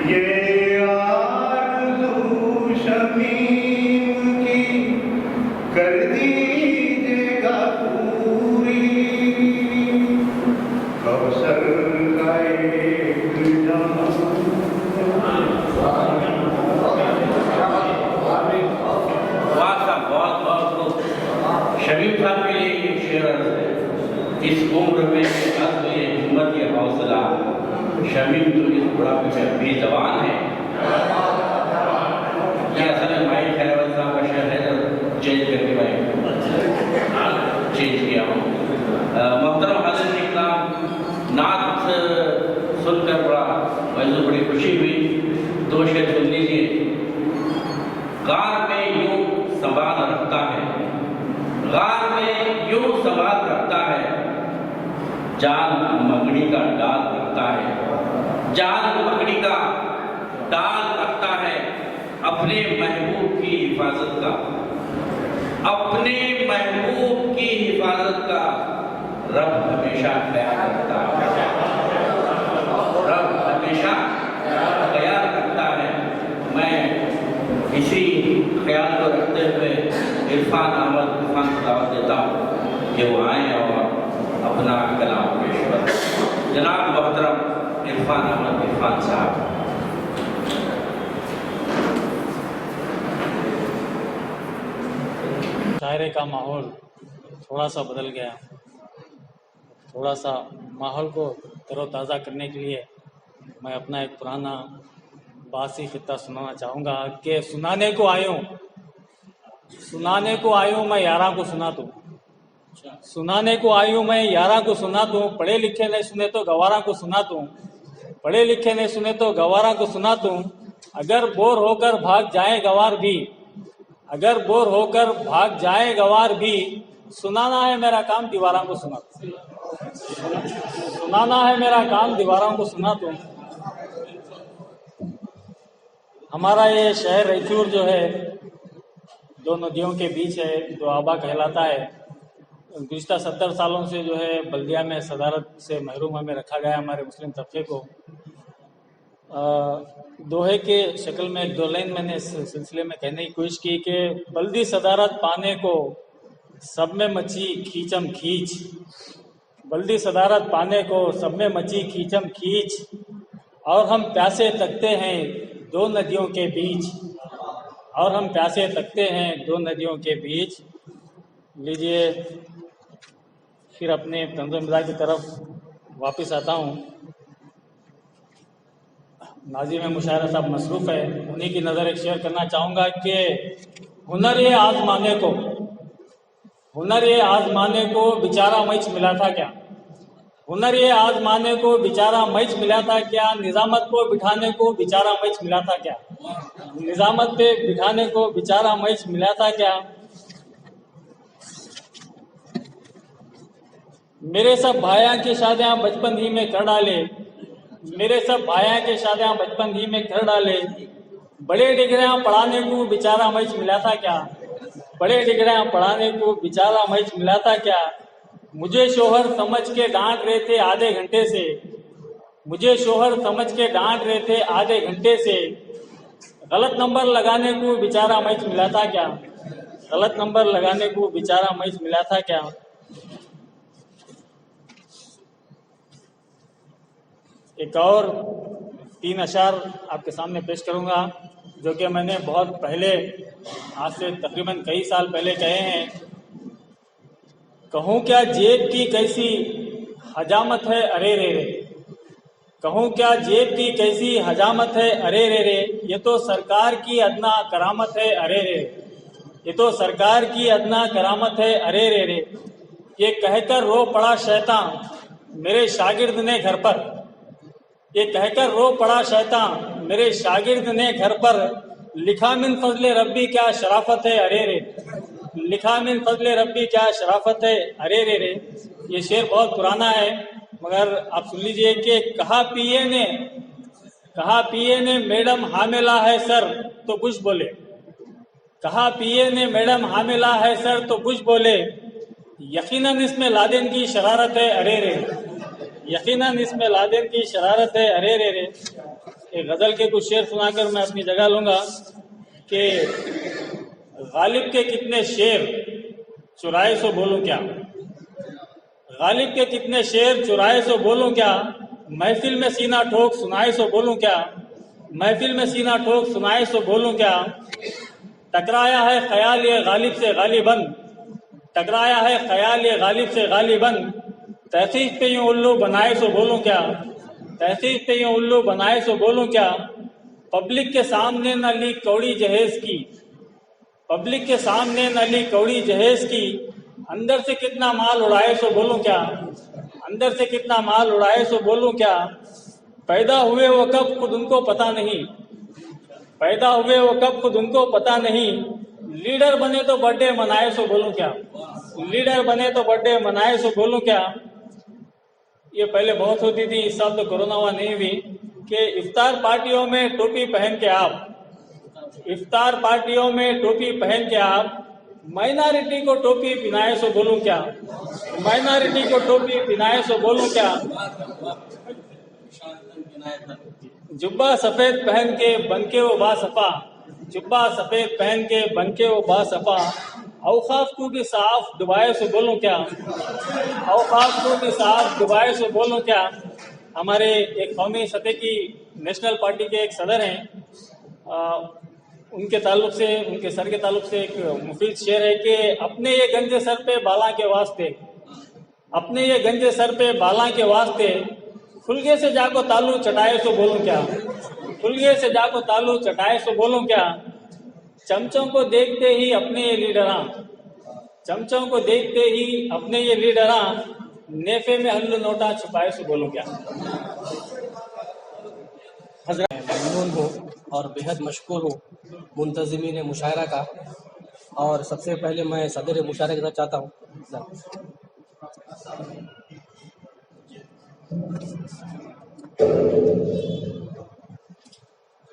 ये आरज़ू शमीम की कर दीजिएगा पूरी, कौसर का एक जाम। बहुत बहुत शमीम साहब के लिए ये शेर अर्ज़ है। इस उम्र में अज़्म, ये हिम्मत, ये हौसला, शमीम तो इस बुढ़ापे में भी जवान है। ये असल में भाई खैरवत साहब का शेर है, जो चेंज करके मैं चेंज किया हूँ। मोहतरम हाज़िरीन इकराम, नात सुनकर मुझे बड़ी खुशी हुई। दो शेर सुन लीजिए। गार में यूं संभाल रखता है, गार में यूं संभाल रखता है, जान मकड़ी का डाल रखता है, जान मकड़ी का डाल रखता है, अपने महबूब की हिफाजत का, अपने महबूब की हिफाजत का रब हमेशा ख्याल रखता है, रब हमेशा ख्याल रखता है। मैं इसी ख्याल को रखते हुए इरफान अहमद इरफान को दावत देता हूँ कि वो आएँ और अपना कलाम पेश करें। जनाब मोहतरम इरफान अहमद इरफान साहब। शायरे का माहौल थोड़ा सा बदल गया। थोड़ा सा माहौल को तरोताज़ा करने के लिए मैं अपना एक पुराना बासी खित्ता सुनाना चाहूँगा कि सुनाने को आयूँ मैं यारा को सुना दूँ, सुनाने को आयूँ मैं यारा को सुना दूँ, पढ़े लिखे नहीं सुने तो गवारा को सुना दूँ, पढ़े लिखे नहीं सुने तो गवारा को सुना दूँ। अगर बोर होकर भाग जाए गवार भी, अगर बोर होकर भाग जाए गवार भी, सुनाना है मेरा काम दीवारों को सुना दूँ, सुनाना है मेरा काम दीवारों को सुना दूँ। हमारा ये शहर रायचूर जो है दो नदियों के बीच है, जो आबा कहलाता है। गुज़िश्ता 70 सालों से जो है बल्दिया में सदारत से महरूम हमें रखा गया, हमारे मुस्लिम तबके को। दोहे के शक्ल में एक दो लाइन मैंने इस सिलसिले में कहने की कोशिश की कि बल्दी सदारत पाने को सब में मची खींचम खींच, बल्दी सदारत पाने को सब में मची खींचम खींच, और हम प्यासे तकते हैं दो नदियों के बीच, और हम प्यासे तकते हैं दो नदियों के बीच। लीजिए फिर अपने तंज़ मिज़ाज की तरफ वापस आता हूँ। नाज़िम मुशायरा साहब मसरूफ़ है, उन्हीं की नज़र एक शेयर करना चाहूँगा कि हुनर ये आज़माने को, हुनर ये आज़माने को बेचारा मैच मिला था क्या, हुनर ये आज़माने को बेचारा मैच मिला था क्या, निज़ामत को बिठाने को बेचारा मैच मिला था क्या, निज़ामत पे बिठाने को बेचारा मैच मिला था क्या। मेरे सब भाइयों की शादियां बचपन ही में कर डाले, मेरे सब भाइयों की शादियां बचपन ही में कर डाले, बड़े डिग्रियां पढ़ाने को बेचारा मैच मिला था क्या, बड़े डिग्रियां पढ़ाने को बेचारा मैच मिला था क्या। मुझे शोहर समझ के डांट रहे थे आधे घंटे से, मुझे शोहर समझ के डांट रहे थे आधे घंटे से, गलत नंबर लगाने को बेचारा मैच मिला था क्या, गलत नंबर लगाने को बेचारा मैच मिला था क्या। एक और 3 अशार आपके सामने पेश करूंगा जो कि मैंने बहुत पहले, आज से तकरीबन कई साल पहले कहे हैं। कहूँ क्या जेब की कैसी हजामत है अरे रे रे, कहूँ क्या जेब की कैसी हजामत है अरे रे रे, ये तो सरकार की अदना करामत है अरे रे, ये तो सरकार की अदना करामत है अरे रे रे। ये कहकर रो पड़ा शैतान मेरे शागिर्द ने घर पर, ये कहकर रो पड़ा शैतान मेरे शागिर्द ने घर पर, लिखा मिन फजले रब्बी क्या शराफत है अरे रे, लिखा मिन फजले रब्बी क्या शराफत है अरे रे रे। ये शेर बहुत पुराना है मगर आप सुन लीजिए कि कहा पिए ने मैडम हामिला है सर तो बुश बोले, कहा पिए ने मैडम हामिला है सर तो बुश बोले, यकीनन इसमें लादेन की शरारत है अरे रे, यकीनन इसमें लादेन की शरारत है। अरे रे रे, एक गज़ल के कुछ शेर सुनाकर मैं अपनी जगह लूँगा कि गालिब के कितने शेर चुराए सो बोलूं क्या, गालिब के कितने शेर चुराए सो बोलूं क्या, महफिल में सीना ठोक सुनाए सो बोलूं क्या, महफिल में सीना ठोक सुनाए सो बोलूं क्या। टकराया है ख्याल ये गालिब से गालिबन, टकराया है ख्याल ये गालिब से गालिबन, तहसीस पे यूं उल्लू बनाए सो बोलूं क्या, तहसीस पे यूं उल्लू बनाए सो बोलूं क्या। पब्लिक के सामने न ली कौड़ी जहेज की, पब्लिक के सामने न ली कौड़ी जहेज की, अंदर से कितना माल उड़ाए सो बोलूं क्या, अंदर से कितना माल उड़ाए सो बोलूं क्या। पैदा हुए वो कब खुद उनको पता नहीं, पैदा हुए वो कब खुद उनको पता नहीं, लीडर बने तो बर्थडे मनाए सो बोलूं क्या, लीडर बने तो बर्थडे मनाए सो बोलूं क्या। ये पहले बहुत होती थी, इस साल तो कोरोना हुआ नहीं हुई कि इफ्तार पार्टियों में टोपी पहन के आप, इफ्तार पार्टियों में टोपी पहन के आप माइनॉरिटी को टोपी पहनाए सो बोलूं क्या, माइनॉरिटी को टोपी पहनाए सो बोलूं क्या। जुब्बा सफेद पहन के बनके वो बासफा, जुब्बा सफेद पहन के बनके वो बासफा, औखाफ को भी साफ डुबाए सो बोलूं क्या, औखाफ को भी साफ डुबाए सो बोलूं क्या। हमारे एक कौमी सतह की नेशनल पार्टी के एक सदर हैं, उनके ताल्लुक से, उनके सर के ताल्लुक से एक मुफीद शेर है कि अपने ये गंजे सर पे बाला के वास्ते, अपने ये गंजे सर पे बाला के वास्ते, खुलगे से जाको तालू चटाए सो बोलूं क्या, खुलगे से जाको तालू चटाए सो बोलूं क्या। चमचों को देखते ही अपने ये लीडरां, चमचों को देखते ही अपने ये लीडरां, नेफे में हल्लू नोटा छुपाए सो बोलूं क्या। ममनून हूँ और बेहद मशकूर हूँ मुंतज़िमीन मुशायरा का। और सबसे पहले मैं सदर मुशायरा के साथ चाहता हूँ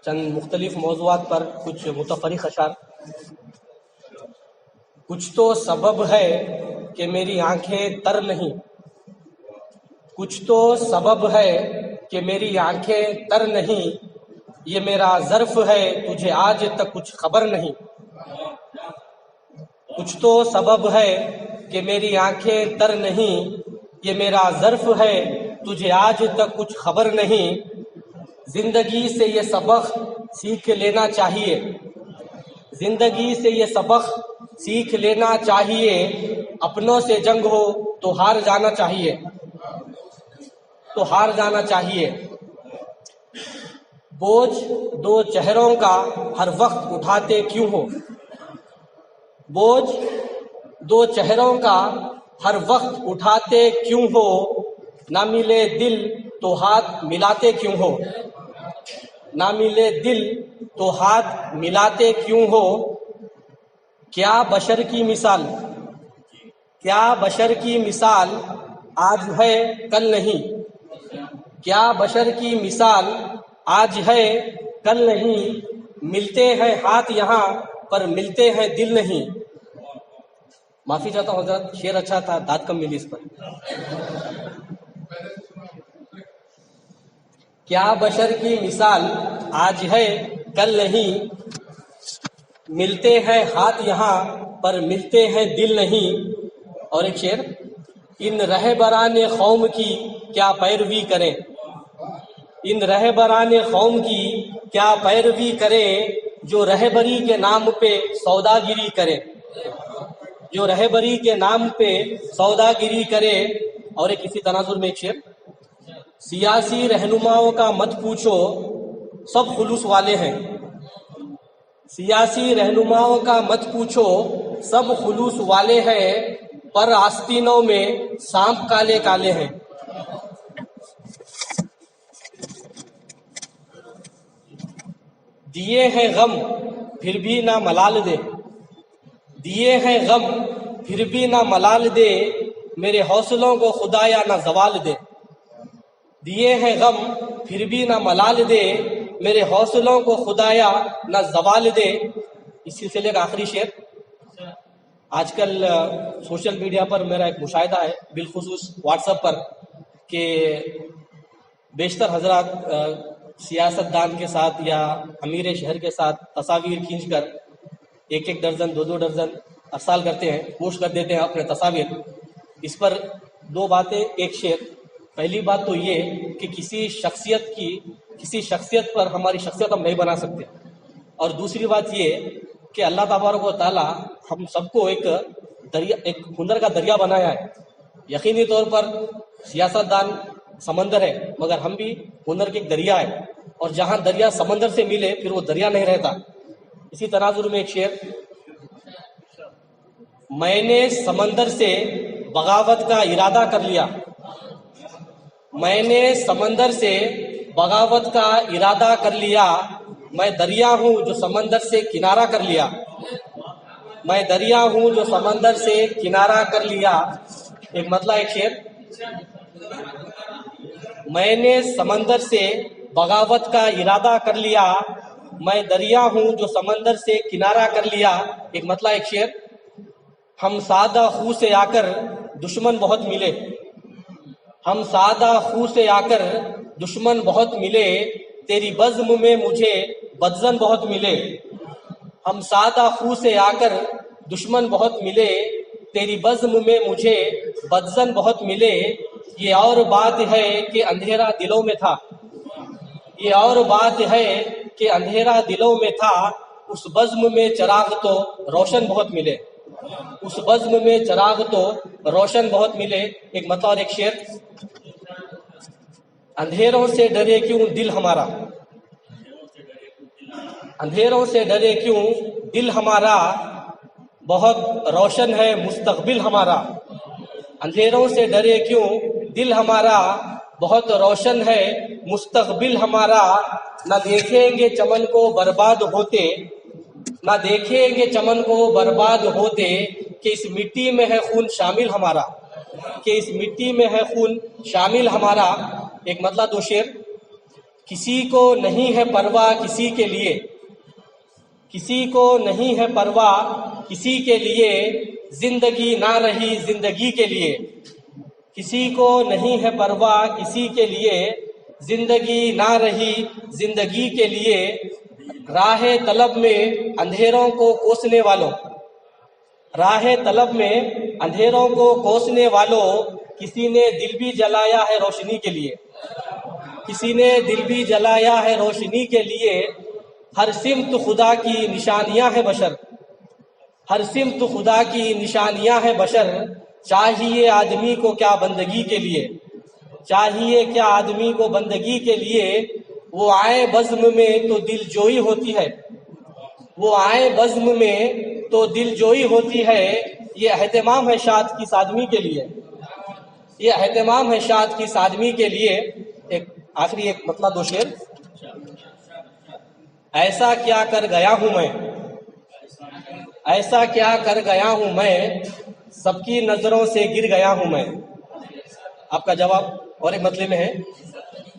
चंद मुख्तलिफ मौज़ूआत पर कुछ मुतफ़रिक़ अशार। कुछ तो सबब है कि मेरी आंखें तर नहीं, कुछ तो सबब है कि मेरी आंखें तर नहीं, ये मेरा ज़र्फ़ है तुझे आज तक कुछ खबर नहीं। कुछ तो सबब है कि मेरी आंखें तर नहीं, ये मेरा ज़र्फ़ है तुझे आज तक कुछ खबर नहीं। जिंदगी से ये सबक सीख लेना चाहिए, जिंदगी से ये सबक सीख लेना चाहिए, अपनों से जंग हो तो हार जाना चाहिए, तो हार जाना चाहिए। बोझ दो चेहरों का हर वक्त उठाते क्यों हो, बोझ दो चेहरों का हर वक्त उठाते क्यों हो, ना मिले दिल तो हाथ मिलाते क्यों हो, ना मिले दिल तो हाथ मिलाते क्यों हो। क्या बशर की मिसाल, क्या बशर की मिसाल आज है कल नहीं, क्या बशर की मिसाल आज है कल नहीं, मिलते हैं हाथ यहाँ पर मिलते हैं दिल नहीं। माफी चाहता हूँ हज़रत, शेर अच्छा था, दाद कम मिली इस पर। क्या बशर की मिसाल आज है कल नहीं, मिलते हैं हाथ यहाँ पर मिलते हैं दिल नहीं। और एक शेर, इन रहबरान कौम की क्या पैरवी करें, इन रहबरान कौम की क्या पैरवी करें, जो रहबरी के नाम पे सौदागिरी करे, जो रहबरी के नाम पे सौदागिरी करे। और एक इसी तनाजुर में एक शेर, सियासी रहनुमाओं का मत पूछो सब खुलूस वाले हैं, सियासी रहनुमाओं का मत पूछो सब खुलूस वाले हैं, पर आस्तीनों में सांप काले काले हैं। दिए हैं गम फिर भी ना मलाल दे, दिए हैं गम फिर भी ना मलाल दे, मेरे हौसलों को खुदाया ना जवाल दे। दिए हैं गम फिर भी ना मलाल दे, मेरे हौसलों को खुदाया ना जवाल दे। इस सिलसिले का आखिरी शेर, आजकल सोशल मीडिया पर मेरा एक मुशाहिदा है, बिलखुसूस व्हाट्सएप पर, कि बेशतर हजरात सियासतदान के साथ या अमीर शहर के साथ तस्वीर खींचकर एक एक दर्जन दो दो दर्जन अरसाल करते हैं, पोस्ट कर देते हैं अपने तस्वीर। इस पर दो बातें, एक शेर। पहली बात तो ये कि किसी शख्सियत पर हमारी शख्सियत हम नहीं बना सकते, और दूसरी बात ये कि अल्लाह तबारक व तआला हम सबको एक हुनर का दरिया बनाया है। यकीनी तौर पर सियासतदान समंदर है, मगर हम भी हुनर के एक दरिया है, और जहां दरिया समंदर से मिले फिर वो दरिया नहीं रहता। इसी तनाजुर में एक शेर, मैंने समंदर से बगावत का इरादा कर लिया, मैंने समंदर से बगावत का इरादा कर लिया, मैं दरिया हूं जो समंदर से किनारा कर लिया, मैं दरिया हूं जो समंदर से किनारा कर लिया। एक मतलब एक शेर, मैंने समंदर से बगावत का इरादा कर लिया, मैं दरिया हूं जो समंदर से किनारा कर लिया। एक मतलब एक शेर, हम सादा खू से आकर दुश्मन बहुत मिले, हम सादा खू से आकर दुश्मन बहुत मिले, तेरी बज़्म में मुझे बदजन बहुत मिले। हम सादा खू से आकर दुश्मन बहुत मिले, तेरी बज़्म में मुझे बदजन बहुत मिले। ये और बात है कि अंधेरा दिलों में था, ये और बात है कि अंधेरा दिलों में था, उस बज़्म में चिराग तो रोशन बहुत मिले, उस बज़्म में चिराग तो रोशन बहुत मिले। एक मतलब और एक शेर, अंधेरों से डरे क्यों दिल हमारा, अंधेरों से डरे क्यों दिल हमारा, बहुत रोशन है मुस्तकबिल हमारा। अंधेरों से डरे क्यों दिल हमारा, बहुत रोशन है मुस्तकबिल हमारा। ना देखेंगे चमन को बर्बाद होते, ना देखेंगे चमन को बर्बाद होते, कि इस मिट्टी में है खून शामिल हमारा, कि इस मिट्टी में है खून शामिल हमारा। एक मतलब दो शेर, किसी को नहीं है परवाह किसी के लिए, किसी को नहीं है परवाह किसी के लिए, जिंदगी ना रही जिंदगी के लिए, किसी को नहीं है परवाह किसी के लिए, जिंदगी ना रही जिंदगी के लिए। राहे तलब में अंधेरों को कोसने वालों, राहे तलब में अंधेरों को कोसने वालों, किसी ने दिल भी जलाया है रोशनी के लिए, किसी ने दिल भी जलाया है रोशनी के लिए। हर सिमत खुदा की निशानियां है बशर, हर सिमत खुदा की निशानियां है बशर। चाहिए आदमी को क्या बंदगी के लिए, चाहिए क्या आदमी को बंदगी के लिए। वो आए बज़्म में तो दिल जोई होती है, वो आए बज़्म में तो दिल जोई होती है। ये एहतमाम है शाद की सादमी के लिए, ये एहतमाम है शाद की सादमी के लिए। एक आखिरी एक मतलब दो शेर, ऐसा क्या कर गया हूं मैं, ऐसा क्या कर गया हूं मैं, सबकी नजरों से गिर गया हूं मैं। आपका जवाब और एक मतलब में है,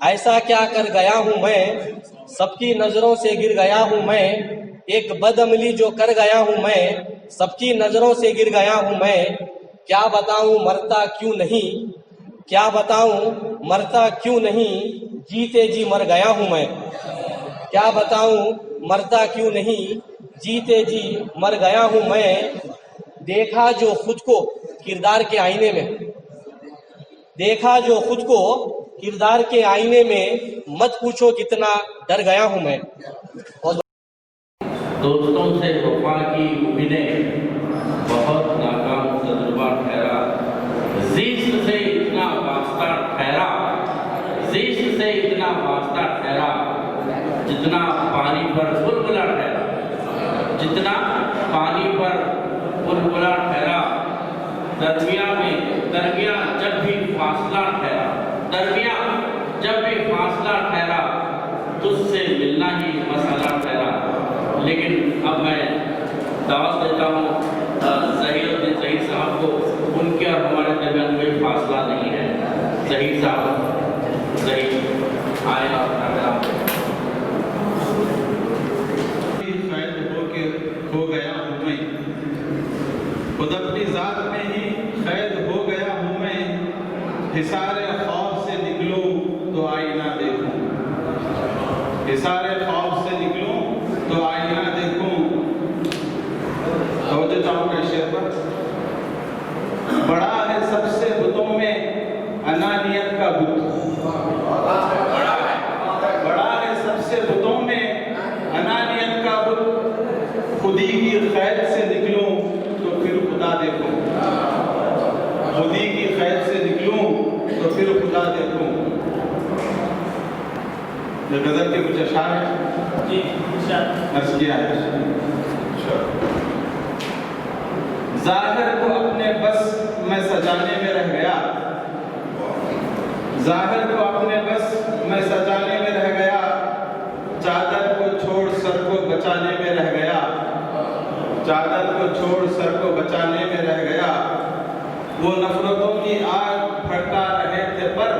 ऐसा क्या कर गया हूं मैं, सबकी नजरों से गिर गया हूं मैं। एक बदअमली जो कर गया हूं मैं, सबकी नजरों से गिर गया हूं मैं। क्या बताऊं मरता क्यों नहीं, क्या बताऊं मरता क्यों नहीं, जीते जी मर गया हूं मैं। क्या बताऊं मरता क्यों नहीं, जीते जी मर गया हूं मैं। देखा जो खुद को किरदार के आईने में, देखा जो खुद को किरदार के आईने में, मत पूछो कितना डर गया हूं मैं। दोस्तों से वफा की उम्मीदें बहुत नाकाम तजुर्बा ठहरा, ज़िश्क से इतना वास्ता ठहरा, ज़िश्क से इतना वास्ता ठहरा, जितना पानी पर बुलबुला ठहरा, जितना पानी पर बुलबुला ठहरा। दरमिया जब भी फासला ठहरा, दरमिया जब भी फासला ठहरा, तुझसे मिलना ही मसला ठहरा। लेकिन अब मैं दावत देता हूँ ज़हीरुद्दीन ज़हीर साहब को, उनके और हमारे दरमियान कोई फासला नहीं है। ज़हीर साहब ज़हीर आए और हो गया हूँ मैं, खुद अपनी ज़ात में ही कैद हो गया हूँ मैं। हिसारे खौफ से हिसारे ख्वाब से निकलूं तो आईना देखूं। तवज्जो चाहूंगा इस शेर पर। बड़ा है सबसे बुतों में अनानियत का बुत, बड़ा है सबसे बुतों में अनानियत का बुत। खुदी की खैर से निकलूं तो फिर खुदा देखूं, खुदी की खैर से निकलूं तो फिर खुदा देखूं। ये गजल के कुछ अशार हैं जी अर्ज किया है। जाहिर को अपने बस में सजाने में रह गया, जाहिर को अपने बस में सजाने में रह गया। चादर को छोड़ सर को बचाने में रह गया, चादर को छोड़ सर को बचाने में रह गया। वो नफरतों की आग भड़का रहे थे पर,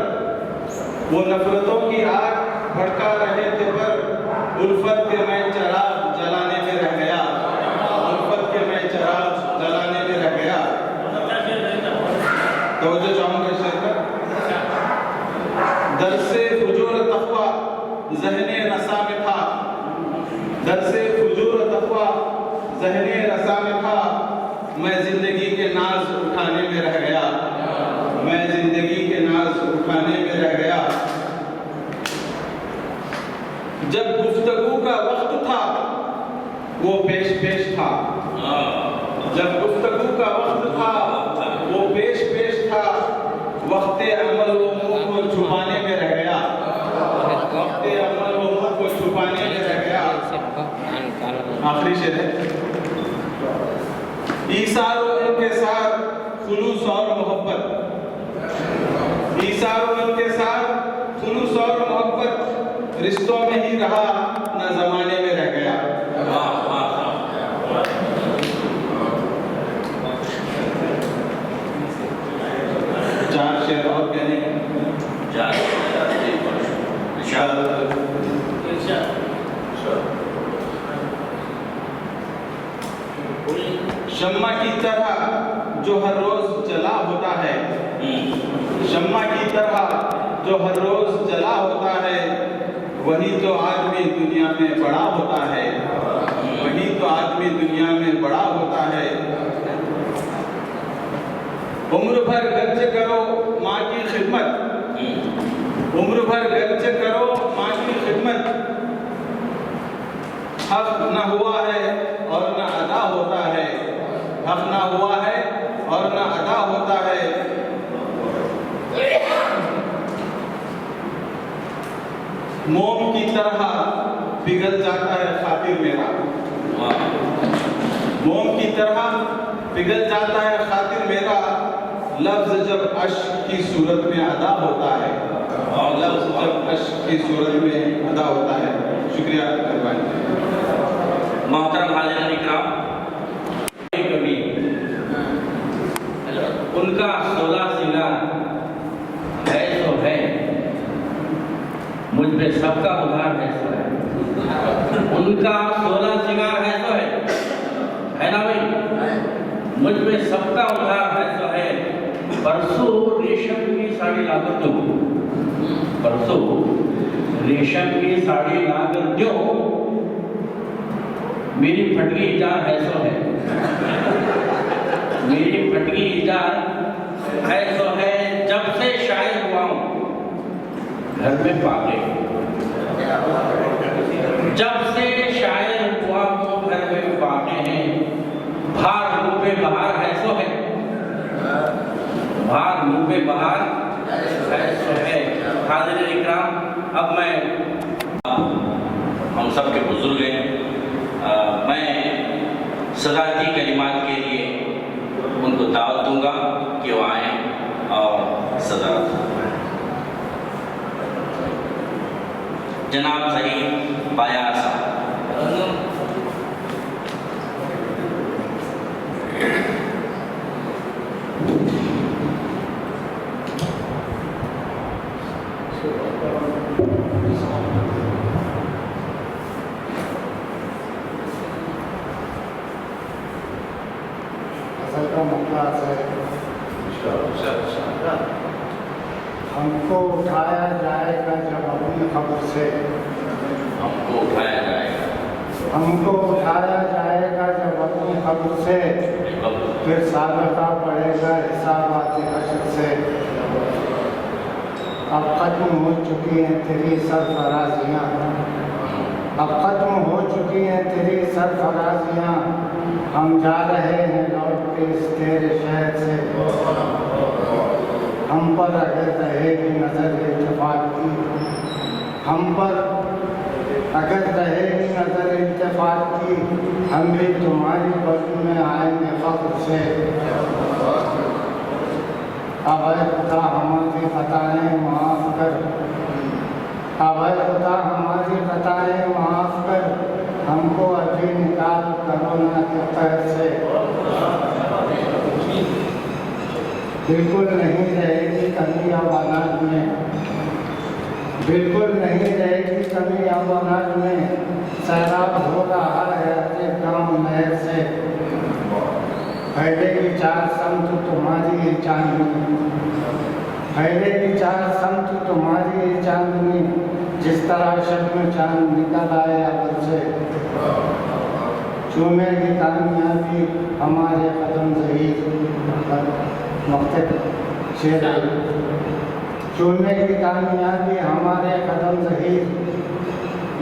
वो नफरतों की आग भड़का रहे थे पर उल्फत के मैं चराग जलाने में रह गया, उल्फत के मैं चराग जलाने में रह गया। तो जो चाहूंगा शेर पर। दर से फुजूर तक़वा ज़हने रसा में था, दर से फुजूर तक़वा ज़हने रसा में था। मैं जिंदगी के नाज उठाने में रह गया, मैं जिंदगी के नाज उठाने में रह गया। जब गुफ्तगू का वक्त था वो पेश पेश था, जब गुफ्तगू का वक्त था वो पेश पेश था। वक्ते अमल वो मुंह को छुपाने में रह गया, वक्ते अमल वो मुंह को छुपाने में रह गया। आखिरी शेर है। ईसार उनके साथ खुलूस और मोहब्बत, ईसार उनके साथ खुलूस और मोहब्बत। रिश्तों में ही रहा न जमाने में रह गया। चार शेर और कहने शम्मा की तरह जो हर रोज जला होता है, शम्मा की तरह जो हर रोज जला होता है। वही तो आदमी दुनिया में बड़ा होता है, वही तो आदमी दुनिया में बड़ा होता है। उम्र भर गर्ज करो माँ की खिदमत, उम्र भर गर्ज करो माँ की खिदमत। हक न हुआ है और न अदा होता है, हक न हुआ है और न अदा होता है। मोम की तरह पिघल जाता है खातिर मेरा, मोम की तरह पिघल जाता है खातिर मेरा। लफ्ज जब अश्क की सूरत में अदा होता है, और लफ्ज जब अश्क की सूरत में अदा होता है। शुक्रिया मेहरबानी। मोहतरम हाज़िरीन इकराम, कवि उनका 16 सिंगार है तो है, मुझ पे सबका उधार है सो है। उनका 16 सिंगार है तो है ना भाई? मुझ पे सबका उधार है तो है। परसों रेशम की साड़ी लाकर दो, परसों रेशम की साड़ी लाकर दो। मेरी फटकी इजार है सो है, मेरी फटकी इजार है सो है। जब से शायर हुआ हूँ घर में पाके, जब से शायर हुआ हूँ घर में पाके हैं। भार मुँह पे बहार है सो है, भार मुँह पे बहार है सो है। हाज़िरीन इकराम, अब मैं हम सब के बुजुर्ग हैं, मैं सदाती कलिमात के लिए उनको दावत दूंगा कि वो आए और सदारत। जनाब ज़हीर बायार साहब। असल का मसला है, हमको उठाया जाएगा जब अपनी खबर से, हमको उठाया जाएगा हमको उठाया जाएगा जब अपनी कब्र से, फिर साबिता पड़ेगा हिसाबात हश्र से। अब खत्म हो चुकी हैं तेरी सरफराजियाँ, अब खत्म हो चुकी हैं तेरी सरफराजियाँ, हम जा रहे हैं लौट के इस तेरे शहर से। हम पर अगर रहेगी नजर इत्तेफाक की, हम पर अगर रहेगी नजर इत्तेफाक की, हम भी तुम्हारी बदू में आएंगे फख्र से। अब है खुदा हमारी खताएं माफ़ कर, अब है खुदा हमारी खताएं माफ़ कर, हमको अभी निकाल कोरोना के कहर से। बिल्कुल नहीं रहेगी कमी अब अनाज में, बिल्कुल नहीं रहेगी कमी अब अनाज में, सैलाब हो रहा है अपने गाँव नहर से। फैलेगी चार समत तुम्हारी चांदनी, फैलेगी चार समत तुम्हारी चांदनी, जिस तरह शब्द चांद निकल आए अबर से। चूमेगी कामयाबी हमारे कदम ज़हीर, शेर चूमेगी कामयाबी हमारे कदम ज़हीर,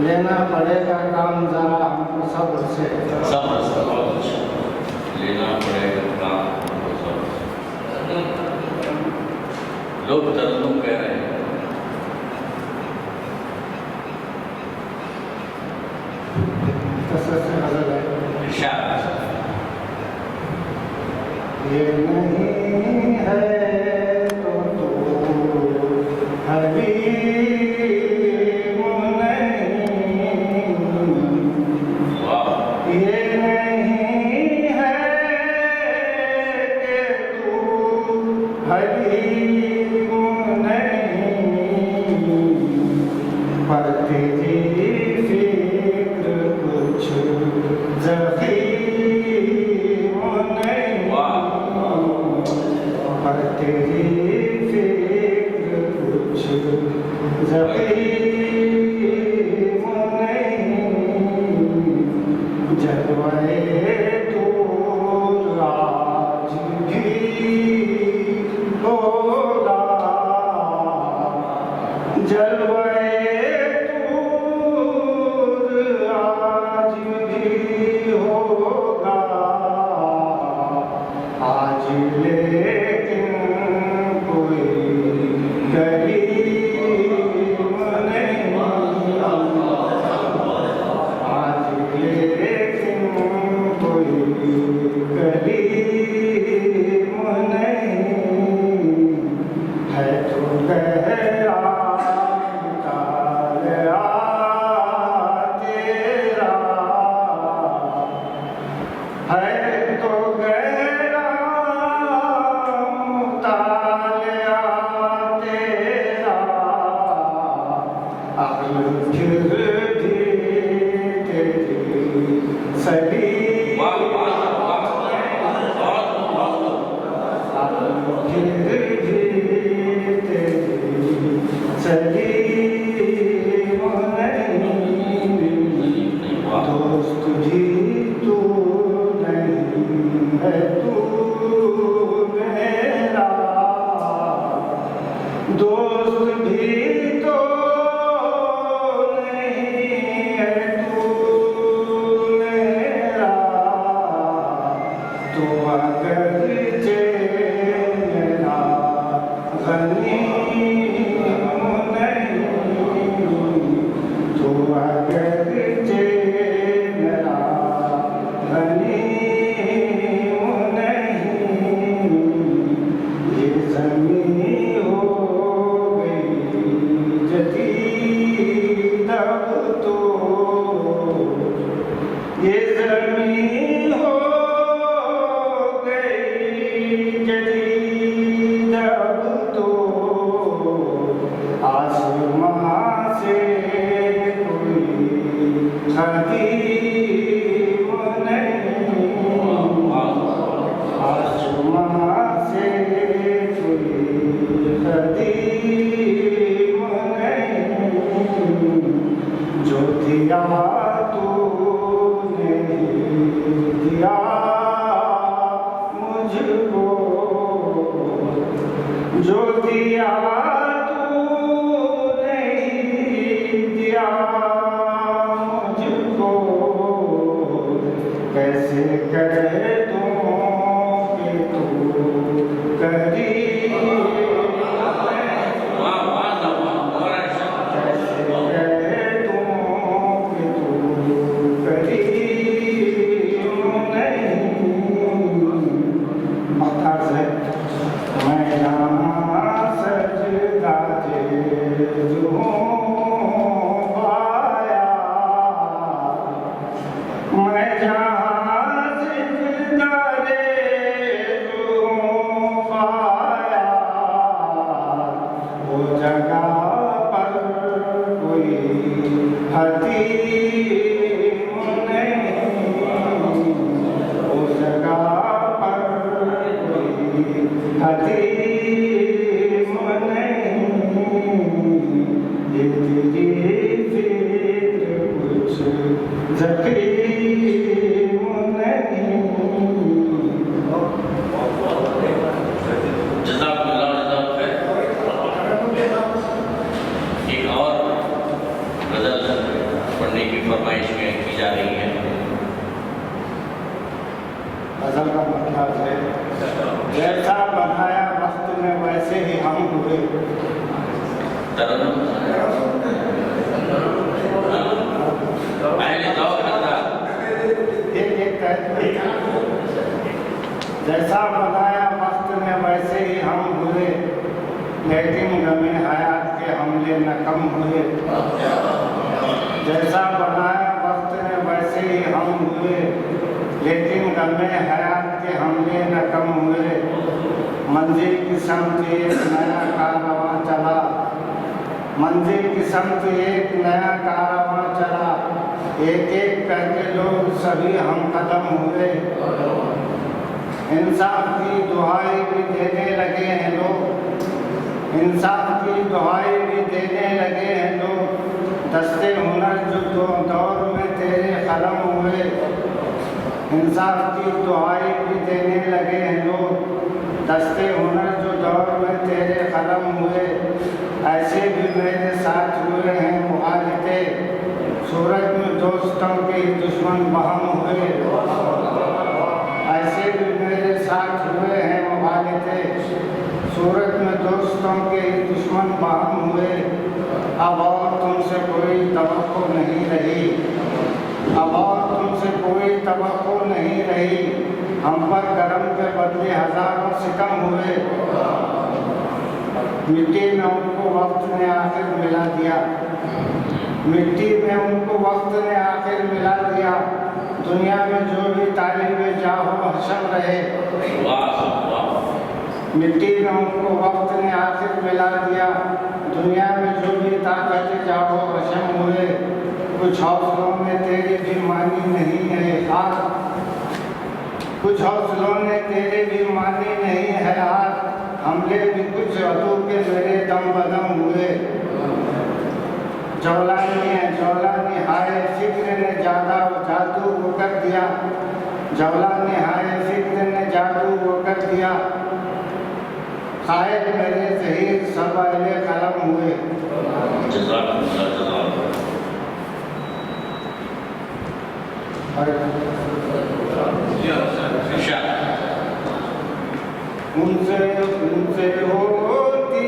लेना पड़ेगा काम ज़रा हमको सब्र से। सब्र से बहुत अच्छा लेना पड़ेगा काम हमको सब्र से। लोग तरन्नुम कह रहे हैं, ये नहीं है तो तू हबीब नहीं, ये नहीं है कि तू हबीब नहीं, पर तेरी फिक्र कुछ ज़ख़ीर पर तेरी फिक्र कुछ ज़ख़ीर नहीं, जलवाए दूर आज भी होगा, जलवाए दूर आज भी होगा, आज लेकिन कोई गरीब नहीं, आज लेकिन कोई गरीब नहीं, है तो गहरा मुतालिया तेरा, है तो गहरा मुतालिया तेरा, अक्ल फिर भी तेरी सलीम, अक्ल फिर भी तेरी सलीम नहीं, दोस्त भी तू नहीं है तू मेरा, दोस्त भी तो नहीं है तू मेरा, तो अगर मेरा गनीम नहीं, तो अगर मेरा गनीम नहीं, ये ज़मीं हो गई जदीद अब तो, ये ज़मीं हो गई जदीद अब तो, आस मुझको जो दिया तूने दिया मुझको कैसे कह दूं कि तू करीब गजल का मतलब है जैसा बनाया वक्त में वैसे ही हम हुए। जैसा बनाया वक्त में वैसे ही हम हुए, लेकिन गमे हयात के हमले न कम हुए। जैसा बनाया वक्त में वैसे ही हम हुए, लेकिन गमे हयात के हमले न कम हुए। मंजिल की समत एक नया कारवां चला, मंजिल की समत एक नया कारवां चला। एक एक करके लोग सभी हम कदम हुए। इंसाफ की दुहाई भी देने लगे हैं लोग, इंसाफ की दुहाई भी देने लगे हैं लोग। दस्ते हुनर जो दौर में तेरे कलम हुए, इंसाफ की दुहाई भी देने लगे हैं लोग। दस्ते हुनर जो दौर में तेरे कलम हुए, ऐसे भी मेरे साथ हुए हैं मुखालिफे। सूरज में दोस्तों के दुश्मन बहम हुए, ऐसे भी मेरे साथ हुए हैं मुखालिफे। सूरज में दोस्तों के दुश्मन बहम हुए। अब और तुमसे कोई तवक्को नहीं रही, अब और तुमसे कोई तवक्को नहीं रही। हम पर करम के बदले हजारों सितम हुए। मिट्टी में उनको वक्त ने आखिर मिला दिया, मिट्टी में उनको वक्त ने आखिर मिला दिया। दुनिया में जो भी तालिबे जाहो हशम रहे, मिट्टी में उनको वक्त ने आखिर मिला दिया। दुनिया में जो भी ताकत जाहो हशम हुए। कुछ हौसलों में तेरी भी मानी नहीं है हार, कुछ हौसलों ने तेरे भी मानी नहीं है हार। हमले भी कुछ अदू के मेरे दम बदम हुए। जौलानी हाय फिक्र ने ज्यादा जादू वो कर दिया, जौलानी हाय फिक्र ने जादू वो कर दिया। शायद मेरे शहीद सब अहले कलम हुए। उनसे होती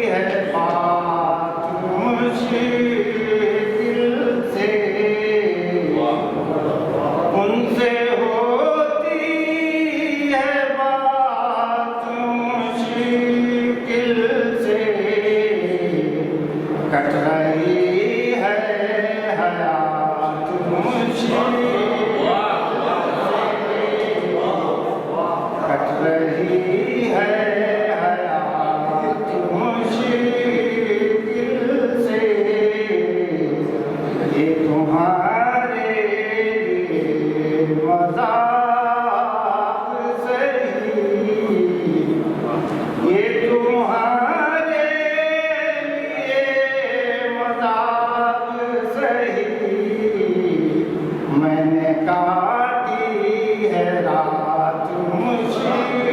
है बात मुश्किल से, उनसे होती है बात मुश्किल से। कट रही है हयात मुश्किल, कट रही है हयात मुश्किल से। ये तुम्हारे लिए मजाक सही, ये तुम्हारे लिए मजाक सही। मैंने काटी है रात मुश्किल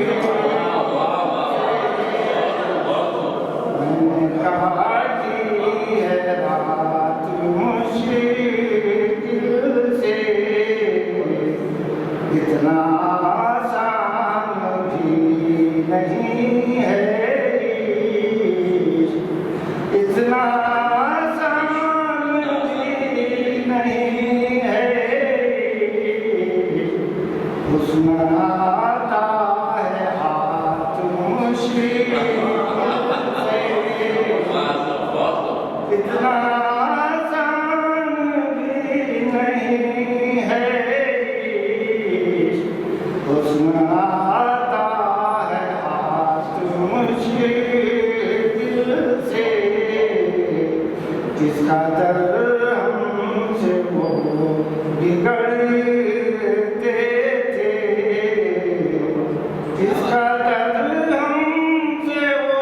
इसका दर्द हमसे वो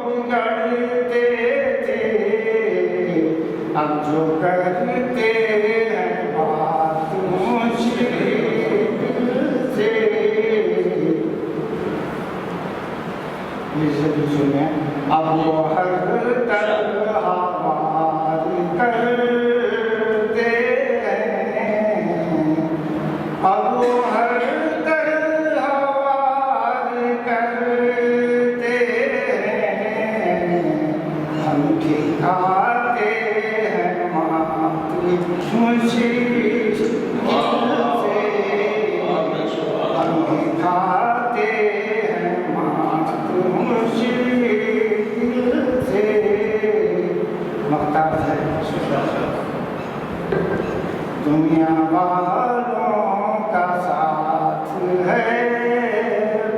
बिगड़ते थे, अब जो करते हैं बात मुश्किल से। इसे भी सुने। अब वो हर तरह हमारी करते हैं, अब वो हर तरह हमारी करते हैं, हम ठिकाते हैं मातृ मुश्किल से, हम ठिकाते हैं मातृ मुश्किल से। मख्तार है दुनिया वालों का साथ है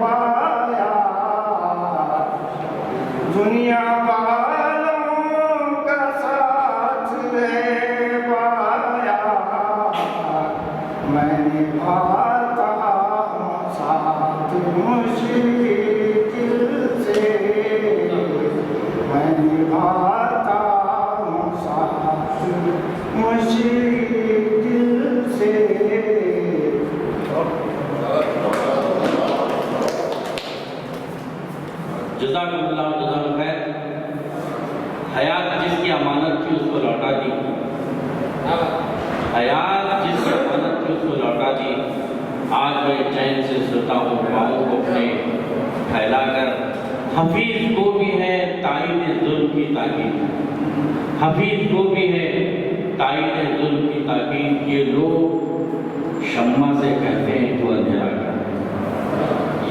पाया, दुनिया वालों का साथ है पाया, मैंने भाता हूँ साथ मुश्किल से, मैंने भाता हूँ साथ मुश्किल से। जज़ाकल्लाह जज़ाक खैर। हयात जिसकी अमानत थी उसको लौटा दी, हयात जिसकी अमानत थी उसको लौटा दी। आज मैं चैन से सोता हूँ पाँव को अपने फैलाकर। हफीज को भी है ताईद जुल्म की ताकीद, हफीज को भी है ताईद जुल्म की ताकीद। ये लोग शम्मा से कहते हैं तो अंधेरा कर,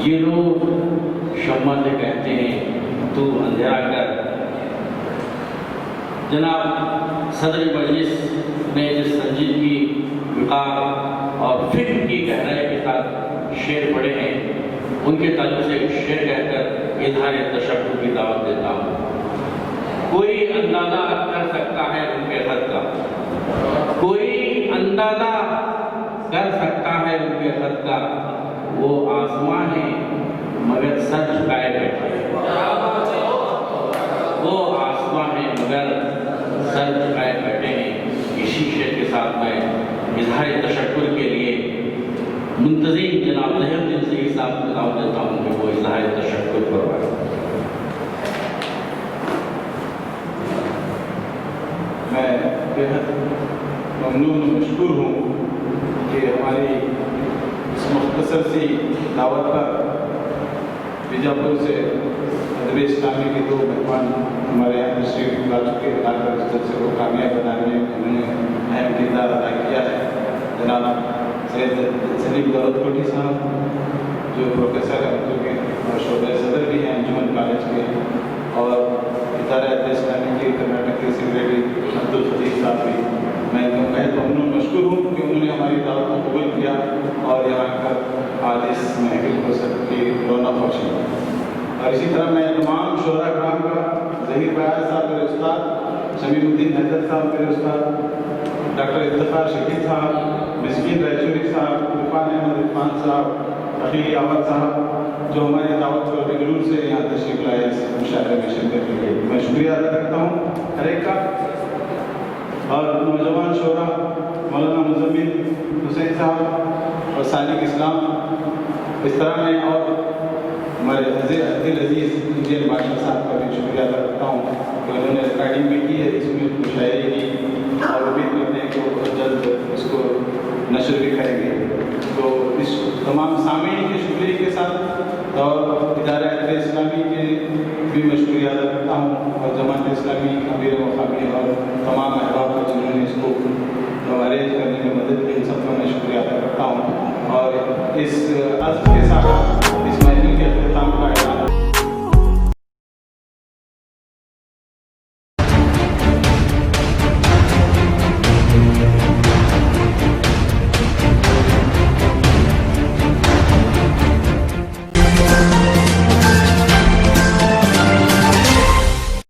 ये लोग शम्मा से कहते हैं तू अंधेरा कर। जनाब सदर मजलिस ने जिस संजीदगी, विकार और फिक्र की गहराई के साथ शेर पढ़े हैं, उनके ताल्लुक से एक शेर कहकर इज़हार तशक्कुर की दावत देता हूँ। कोई अंदाज़ा कर सकता है उनके खत का, कोई अंदाज़ा कर सकता है उनके खत का, वो आसमां है मगर सर झुकाए बैठे, वो आसमां है मगर सर झुकाए बैठे हैं। इसी शेर के साथ मैं इज़हार तशक्कुर के लिए मुंतज़िम जनाब ज़हीरुद्दीन सईद साहब को दावत देता हूँ कि वो इज़हार तशक्कुर करवाएं। मैं बेहद ममनून मशकूर हूँ कि हमारी इस मुख्तसर सी दावत पर बीजापुर से अदब इस्लामी के दो मेहमान हमारे यहाँ तशरीफ ला चुके हैं, लाकर इस जलसे को कामयाब बनाने में उन्होंने अहम किरदार अदा किया है। जनाब सैयद सलीम दौलतकोटी साहब जो प्रोफेसर हैं, जो कि शोबे सदर भी हैं अंजुमन कॉलेज के, और इदारा इस्लामी के कर्नाटक के सेक्रेटरी अब्दुल खदीर साहब भी। मैं बेहद ममनून मशकूर हूँ कि उन्होंने हमारी दावत को कबूल किया और यहाँ आकर आज इस महफिल को सबकी रौनक बख्शी। और इसी तरह मैं तमाम शोरा कराम का, ज़हीर बयाज साहब मेरे उस्ताद, शमीमुद्दीन हैदर साहब मेरे उस्ताद, डॉक्टर इफ्तिखार शकील साहब, मिस्किन रैचूरी साहब, इरफान अहमद इरफान साहब, अखिल अहमद साहब, जो हमारी दावत को बेंगलुरु से यहाँ तशरीफ लाए इस मुशायरे में शिरकत के लिए। मैं शुक्रिया अदा करता हूँ हर एक का। और नौजवान शोरा मौलाना मुज़म्मिल हुसैन साहब और सालिक इस्लाम, इस तरह मैं और हमारे अब्दुल अजीज़ इंडियन बादशाह साहब का भी शुक्रिया अदा करता हूँ कि उन्होंने रिकॉर्डिंग भी की है इसमें मुशायरे की, और उम्मीद करते हैं कि वो बहुत जल्द इसको नशर भी करेंगे। तो इस तमाम सामीन के शुक्रिया के साथ और इदारा इस्लामी के भी मैं शुक्रिया अदा करता हूँ, और जमात इस्लामी अमीर मकामी और तमाम अहबाब को जिन्होंने इसको अरेंज करने में मदद की, इन सबका मैं शुक्रिया अदा करता हूँ। और इस अर्ज़ के साथ